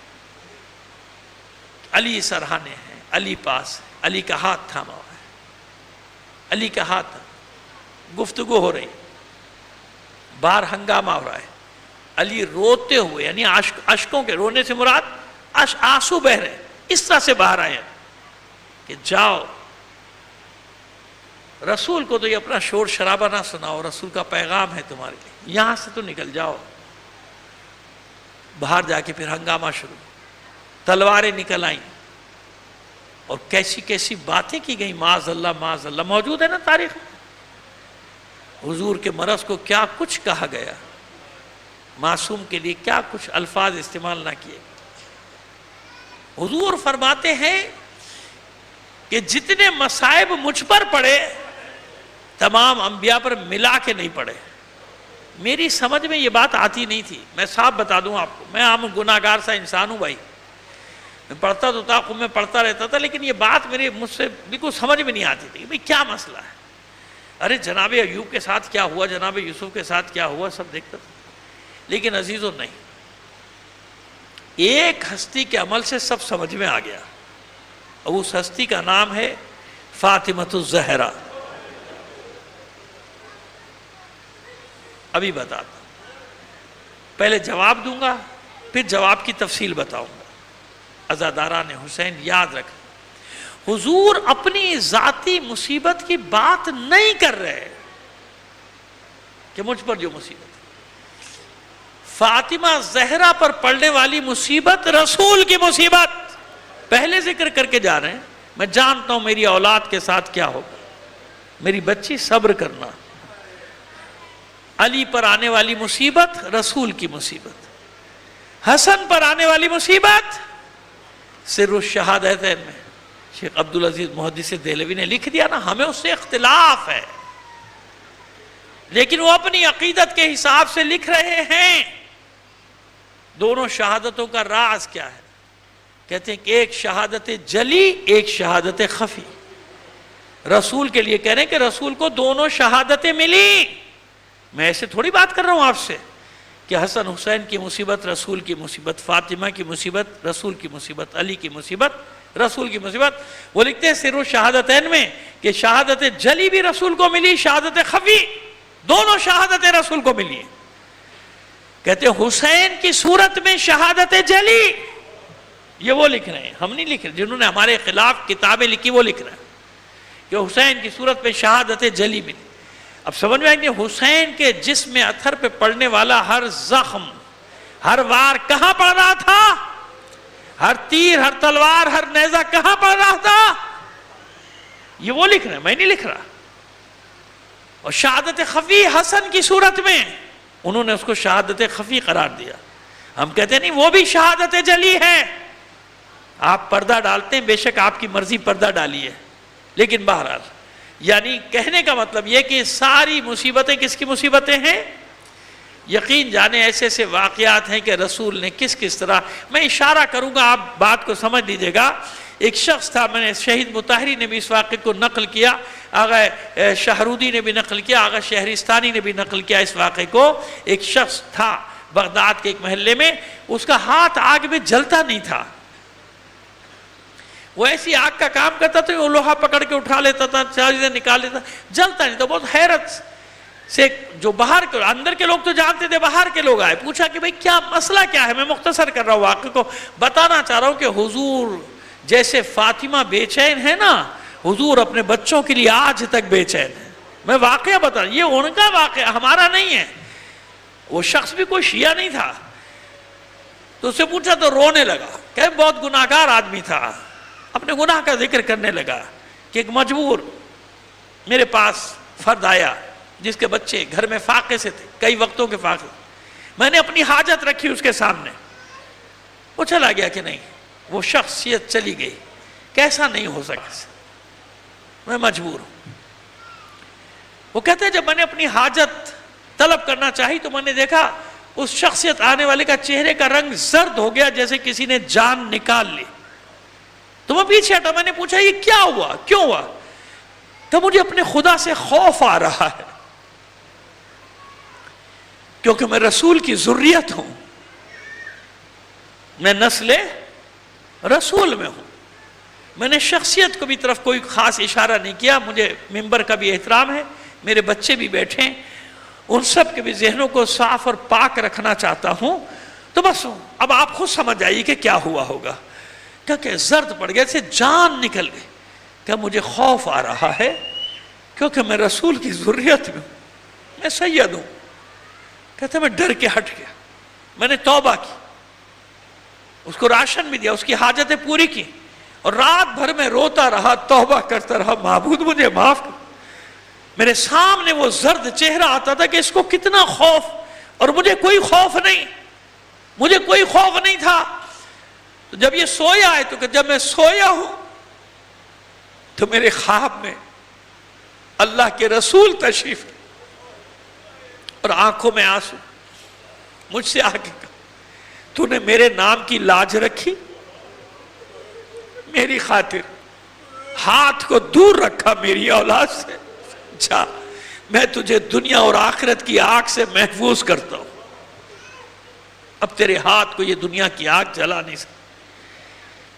[SPEAKER 1] علی سرہانے ہیں، علی پاس ہے، علی کا ہاتھ تھاما ہوا ہے، علی کا ہاتھ، گفتگو ہو رہی، باہر ہنگامہ ہو رہا ہے، علی روتے ہوئے، یعنی اشکوں کے، رونے سے مراد آنسو بہ رہے، اس طرح سے باہر آئے ہیں کہ جاؤ، رسول کو تو یہ اپنا شور شرابہ نہ سناؤ، رسول کا پیغام ہے تمہارے لیے، یہاں سے تو نکل جاؤ۔ باہر جا کے پھر ہنگامہ شروع، تلواریں نکل آئیں، اور کیسی کیسی باتیں کی گئیں، معاذ اللہ موجود ہے نا تاریخ میں۔ حضور کے مرض کو کیا کچھ کہا گیا، معصوم کے لیے کیا کچھ الفاظ استعمال نہ کیے۔ حضور فرماتے ہیں کہ جتنے مصائب مجھ پر پڑے تمام انبیاء پر ملا کے نہیں پڑے۔ میری سمجھ میں یہ بات آتی نہیں تھی، میں صاحب بتا دوں آپ کو، میں عام گناہگار سا انسان ہوں بھائی، میں پڑھتا تو تھا، میں پڑھتا رہتا تھا، لیکن یہ بات مجھ سے بالکل سمجھ میں نہیں آتی تھی کہ بھئی کیا مسئلہ ہے۔ ارے جناب ایوب کے ساتھ کیا ہوا، جناب یوسف کے ساتھ کیا ہوا، سب دیکھتا تھا، لیکن عزیزوں نہیں، ایک ہستی کے عمل سے سب سمجھ میں آ گیا، اور اس ہستی کا نام ہے فاطمۃ الزہرا۔ ابھی بتاتا ہوں، پہلے جواب دوں گا، پھر جواب کی تفصیل بتاؤں گا۔ عزاداران حسین یاد رکھ، حضور اپنی ذاتی مصیبت کی بات نہیں کر رہے کہ مجھ پر جو مصیبت ہے، فاطمہ زہرا پر پڑنے والی مصیبت رسول کی مصیبت پہلے ذکر کر کے جا رہے ہیں۔ میں جانتا ہوں میری اولاد کے ساتھ کیا ہوگا، میری بچی صبر کرنا۔ علی پر آنے والی مصیبت رسول کی مصیبت، حسن پر آنے والی مصیبت سر الشہادتین میں شیخ عبدالعزیز محدث دہلوی نے لکھ دیا نا، ہمیں اس سے اختلاف ہے، لیکن وہ اپنی عقیدت کے حساب سے لکھ رہے ہیں۔ دونوں شہادتوں کا راز کیا ہے؟ کہتے ہیں کہ ایک شہادت جلی، ایک شہادت خفی۔ رسول کے لیے کہہ رہے ہیں کہ رسول کو دونوں شہادتیں ملی۔ میں ایسے تھوڑی بات کر رہا ہوں آپ سے کہ حسن حسین کی مصیبت رسول کی مصیبت، فاطمہ کی مصیبت رسول کی مصیبت، علی کی مصیبت رسول کی مصیبت۔ وہ لکھتے ہیں سر الشہادتین میں کہ شہادت جلی بھی رسول کو ملی، شہادت خفی، دونوں شہادتیں رسول کو ملی۔ کہتے ہیں حسین کی صورت میں شہادت جلی، یہ وہ لکھ رہے ہیں، ہم نہیں لکھ رہے، جنہوں نے ہمارے خلاف کتابیں لکھی وہ لکھ رہے ہیں کہ حسین کی صورت میں شہادت جلی ملی۔ اب سمجھ میں آئیں گے، حسین کے جسم اتھر پہ پڑنے والا ہر زخم، ہر وار کہاں پڑ رہا تھا؟ ہر تیر، ہر تلوار، ہر نیزہ کہاں پڑ رہا تھا؟ یہ وہ لکھ رہے ہیں، میں نہیں لکھ رہا. اور شہادت خفی حسن کی صورت میں انہوں نے اس کو شہادت خفی قرار دیا. ہم کہتے ہیں نہیں، وہ بھی شہادت جلی ہے. آپ پردہ ڈالتے ہیں، بے شک آپ کی مرضی پردہ ڈالی ہے، لیکن بہرحال یعنی کہنے کا مطلب یہ کہ ساری مصیبتیں کس کی مصیبتیں ہیں؟ یقین جانے ایسے ایسے واقعات ہیں کہ رسول نے کس کس طرح. میں اشارہ کروں گا، آپ بات کو سمجھ لیجئے گا. ایک شخص تھا، میں نے شہید مطہری نے بھی اس واقعے کو نقل کیا، آغا شہرودی نے بھی نقل کیا، آغا شہرستانی نے بھی نقل کیا اس واقعے کو. ایک شخص تھا بغداد کے ایک محلے میں، اس کا ہاتھ آگ میں جلتا نہیں تھا. وہ ایسی آگ کا کام کرتا تھا، وہ لوہا پکڑ کے اٹھا لیتا تھا، چیزیں نکال لیتا، جلتا نہیں تھا. بہت حیرت سے جو باہر کے، اندر کے لوگ تو جانتے تھے، باہر کے لوگ آئے، پوچھا کہ بھئی کیا مسئلہ کیا ہے؟ میں مختصر کر رہا ہوں واقعے کو، بتانا چاہ رہا ہوں کہ حضور جیسے فاطمہ بے چین ہے نا، حضور اپنے بچوں کے لیے آج تک بے چین ہے. میں واقعہ بتا رہا ہوں، یہ ان کا واقعہ، ہمارا نہیں ہے. وہ شخص بھی کوئی شیعہ نہیں تھا. تو اس سے پوچھا تو رونے لگا کہ بہت گناہگار آدمی تھا. اپنے گناہ کا ذکر کرنے لگا کہ ایک مجبور میرے پاس فرد آیا جس کے بچے گھر میں فاقے سے تھے، کئی وقتوں کے فاقے. میں نے اپنی حاجت رکھی اس کے سامنے، وہ چلا گیا کہ نہیں. وہ شخصیت چلی گئی. کیسا نہیں ہو سکتا، میں مجبور ہوں. وہ کہتے ہیں جب میں نے اپنی حاجت طلب کرنا چاہی تو میں نے دیکھا اس شخصیت آنے والے کا چہرے کا رنگ زرد ہو گیا، جیسے کسی نے جان نکال لی. تو میں پیچھے ہٹا، میں نے پوچھا یہ کیا ہوا، کیوں ہوا؟ کہ مجھے اپنے خدا سے خوف آ رہا ہے، کیونکہ میں رسول کی ذریت ہوں، میں نسل رسول میں ہوں. میں نے شخصیت کو بھی طرف کوئی خاص اشارہ نہیں کیا. مجھے ممبر کا بھی احترام ہے، میرے بچے بھی بیٹھے ہیں، ان سب کے بھی ذہنوں کو صاف اور پاک رکھنا چاہتا ہوں. تو بس اب آپ خود سمجھ آئیے کہ کیا ہوا ہوگا. کیونکہ زرد پڑ گئے سے جان نکل گئی کہ مجھے خوف آ رہا ہے کیونکہ میں رسول کی ذریت میں ہوں، میں سید ہوں. کہتے میں ڈر کے ہٹ گیا. میں نے توبہ کی، اس کو راشن بھی دیا، اس کی حاجتیں پوری کی، اور رات بھر میں روتا رہا، توبہ کرتا رہا، معبود مجھے معاف کر. میرے سامنے وہ زرد چہرہ آتا تھا کہ اس کو کتنا خوف، اور مجھے کوئی خوف نہیں، مجھے کوئی خوف نہیں تھا. تو جب یہ سویا ہے تو کہ جب میں سویا ہوں تو میرے خواب میں اللہ کے رسول تشریف اور آنکھوں میں آنسو. مجھ سے آگے کہا تو نے میرے نام کی لاج رکھی، میری خاطر ہاتھ کو دور رکھا میری اولاد سے. جا، میں تجھے دنیا اور آخرت کی آگ سے محفوظ کرتا ہوں. اب تیرے ہاتھ کو یہ دنیا کی آگ جلا نہیں سکتی.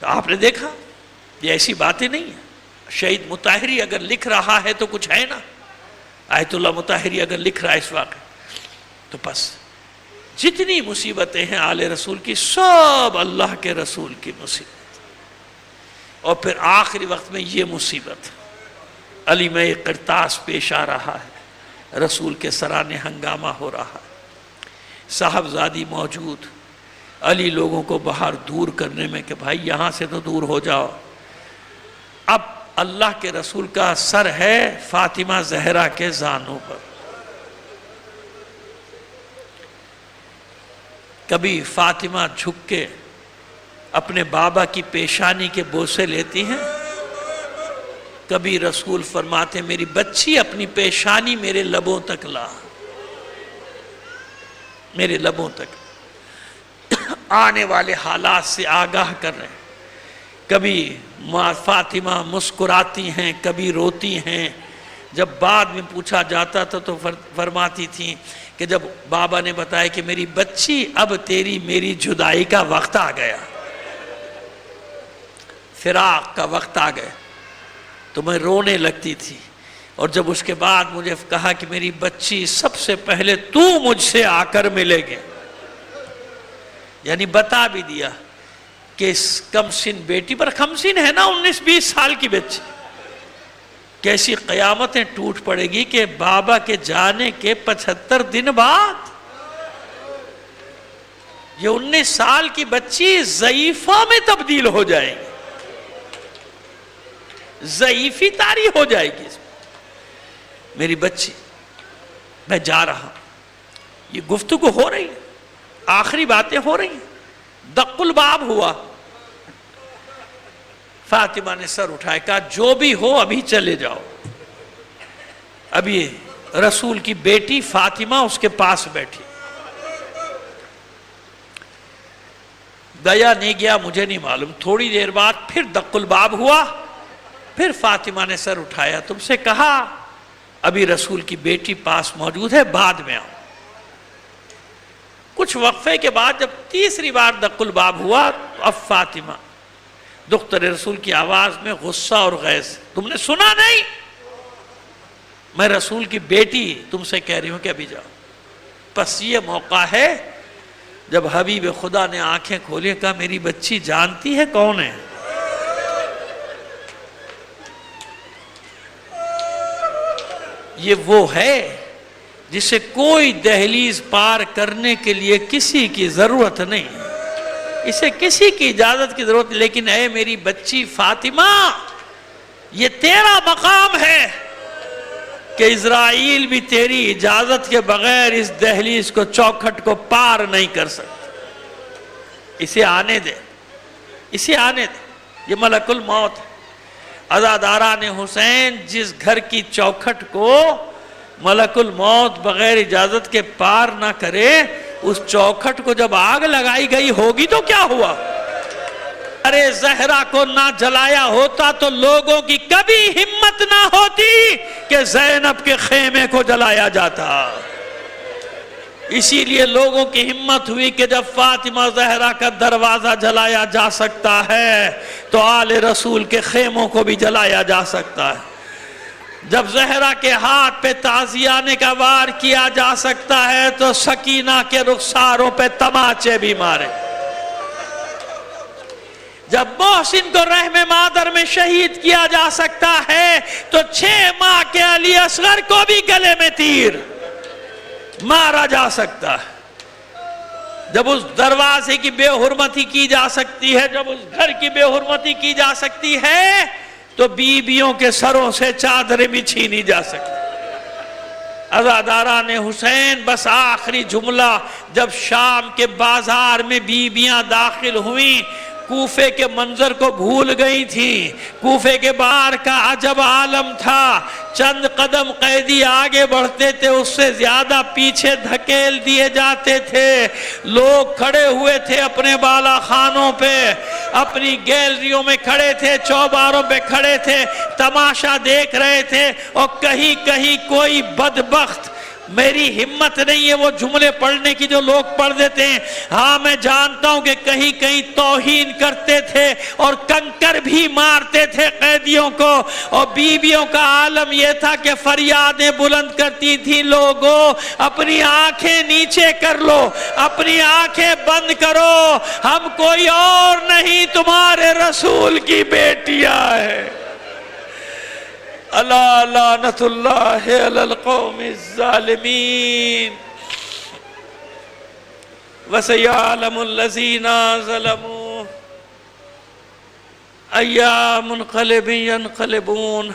[SPEAKER 1] تو آپ نے دیکھا یہ ایسی باتیں نہیں ہیں. شہید مطہری اگر لکھ رہا ہے تو کچھ ہے نا. آیت اللہ مطہری اگر لکھ رہا ہے اس واقعے تو بس جتنی مصیبتیں ہیں آل رسول کی، سب اللہ کے رسول کی مصیبت. اور پھر آخری وقت میں یہ مصیبت، علی میں قرطاس پیش آ رہا ہے، رسول کے سرانے ہنگامہ ہو رہا ہے، صاحبزادی موجود، علی لوگوں کو باہر دور کرنے میں کہ بھائی یہاں سے تو دور ہو جاؤ. اب اللہ کے رسول کا سر ہے فاطمہ زہرا کے زانوں پر. کبھی فاطمہ جھک کے اپنے بابا کی پیشانی کے بوسے لیتی ہیں، کبھی رسول فرماتے میری بچی اپنی پیشانی میرے لبوں تک لا، میرے لبوں تک. آنے والے حالات سے آگاہ کر رہے ہیں. کبھی فاطمہ مسکراتی ہیں، کبھی روتی ہیں. جب بعد میں پوچھا جاتا تھا تو فرماتی تھیں کہ جب بابا نے بتایا کہ میری بچی اب تیری میری جدائی کا وقت آ گیا، فراق کا وقت آ گیا، تو میں رونے لگتی تھی. اور جب اس کے بعد مجھے کہا کہ میری بچی سب سے پہلے تو مجھ سے آ کر ملے گے، یعنی بتا بھی دیا کہ اس کم سن بیٹی پر، کم سن ہے نا 19-20 سال کی بچی، کیسی قیامتیں ٹوٹ پڑے گی کہ بابا کے جانے کے 75 دن بعد یہ 19 سال کی بچی ضعیفہ میں تبدیل ہو جائے گی، ضعیفی طاری ہو جائے گی۔ میری بچی، میں جا رہا ہوں، یہ گفتگو ہو رہی ہے، آخری باتیں ہو رہی ہیں، دق الباب ہوا، فاطمہ نے سر اٹھائے، کہا جو بھی ہو ابھی چلے جاؤ۔ ابھی رسول کی بیٹی فاطمہ اس کے پاس بیٹھی، گیا نہیں گیا مجھے نہیں معلوم۔ تھوڑی دیر بعد پھر دق الباب ہوا، پھر فاطمہ نے سر اٹھایا، تم سے کہا ابھی رسول کی بیٹی پاس موجود ہے، بعد میں آؤ۔ کچھ وقفے کے بعد جب تیسری بار دق الباب ہوا تو اب فاطمہ دختر رسول کی آواز میں غصہ اور غیظ، تم نے سنا نہیں؟ میں رسول کی بیٹی تم سے کہہ رہی ہوں کہ ابھی جاؤ۔ پس یہ موقع ہے جب حبیب خدا نے آنکھیں کھولی، کہا میری بچی جانتی ہے کون ہے؟ یہ وہ ہے جسے کوئی دہلیز پار کرنے کے لیے کسی کی ضرورت نہیں، اسے کسی کی اجازت کی ضرورت نہیں، لیکن اے میری بچی فاطمہ، یہ تیرا مقام ہے کہ اسرائیل بھی تیری اجازت کے بغیر اس دہلیز کو، چوکھٹ کو پار نہیں کر سکتا۔ اسے آنے دے، اسے آنے دے، یہ ملک الموت ہے۔ عزاداران حسین جس گھر کی چوکھٹ کو ملک الموت بغیر اجازت کے پار نہ کرے، اس چوکھٹ کو جب آگ لگائی گئی ہوگی تو کیا ہوا؟ ارے زہرا کو نہ جلایا ہوتا تو لوگوں کی کبھی ہمت نہ ہوتی کہ زینب کے خیمے کو جلایا جاتا۔ اسی لیے لوگوں کی ہمت ہوئی کہ جب فاطمہ زہرا کا دروازہ جلایا جا سکتا ہے تو آل رسول کے خیموں کو بھی جلایا جا سکتا ہے۔ جب زہرا کے ہاتھ پہ تعزیانے کا وار کیا جا سکتا ہے تو سکینہ کے رخساروں پہ تماچے بھی مارے۔ جب محسن کو رحم مادر میں شہید کیا جا سکتا ہے تو 6 ماہ کے علی اصغر کو بھی گلے میں تیر مارا جا سکتا ہے۔ جب اس دروازے کی بے حرمتی کی جا سکتی ہے، جب اس گھر کی بے حرمتی کی جا سکتی ہے تو بیویوں کے سروں سے چادریں بھی چھینی جا سکتی۔ عزاداران حسین، بس آخری جملہ، جب شام کے بازار میں بیویاں داخل ہوئیں، کوفے کے منظر کو بھول گئی تھیں، کوفے کے باہر کا عجب عالم تھا، چند قدم قیدی آگے بڑھتے تھے اس سے زیادہ پیچھے دھکیل دیے جاتے تھے، لوگ کھڑے ہوئے تھے اپنے بالا خانوں پہ، اپنی گیلریوں میں کھڑے تھے، چوباروں پہ کھڑے تھے، تماشا دیکھ رہے تھے، اور کہیں کہیں کوئی بدبخت، میری ہمت نہیں ہے وہ جملے پڑھنے کی جو لوگ پڑھ دیتے ہیں، ہاں میں جانتا ہوں کہ کہیں کہیں توہین کرتے تھے اور کنکر بھی مارتے تھے قیدیوں کو، اور بیویوں کا عالم یہ تھا کہ فریادیں بلند کرتی تھی، لوگوں اپنی آنکھیں نیچے کر لو، اپنی آنکھیں بند کرو، ہم کوئی اور نہیں تمہارے رسول کی بیٹیاں ہیں۔ اللہ لعنت اللہ علی القوم الظالمین وسیعلم الذین ظلموا ای منقلب ینقلبون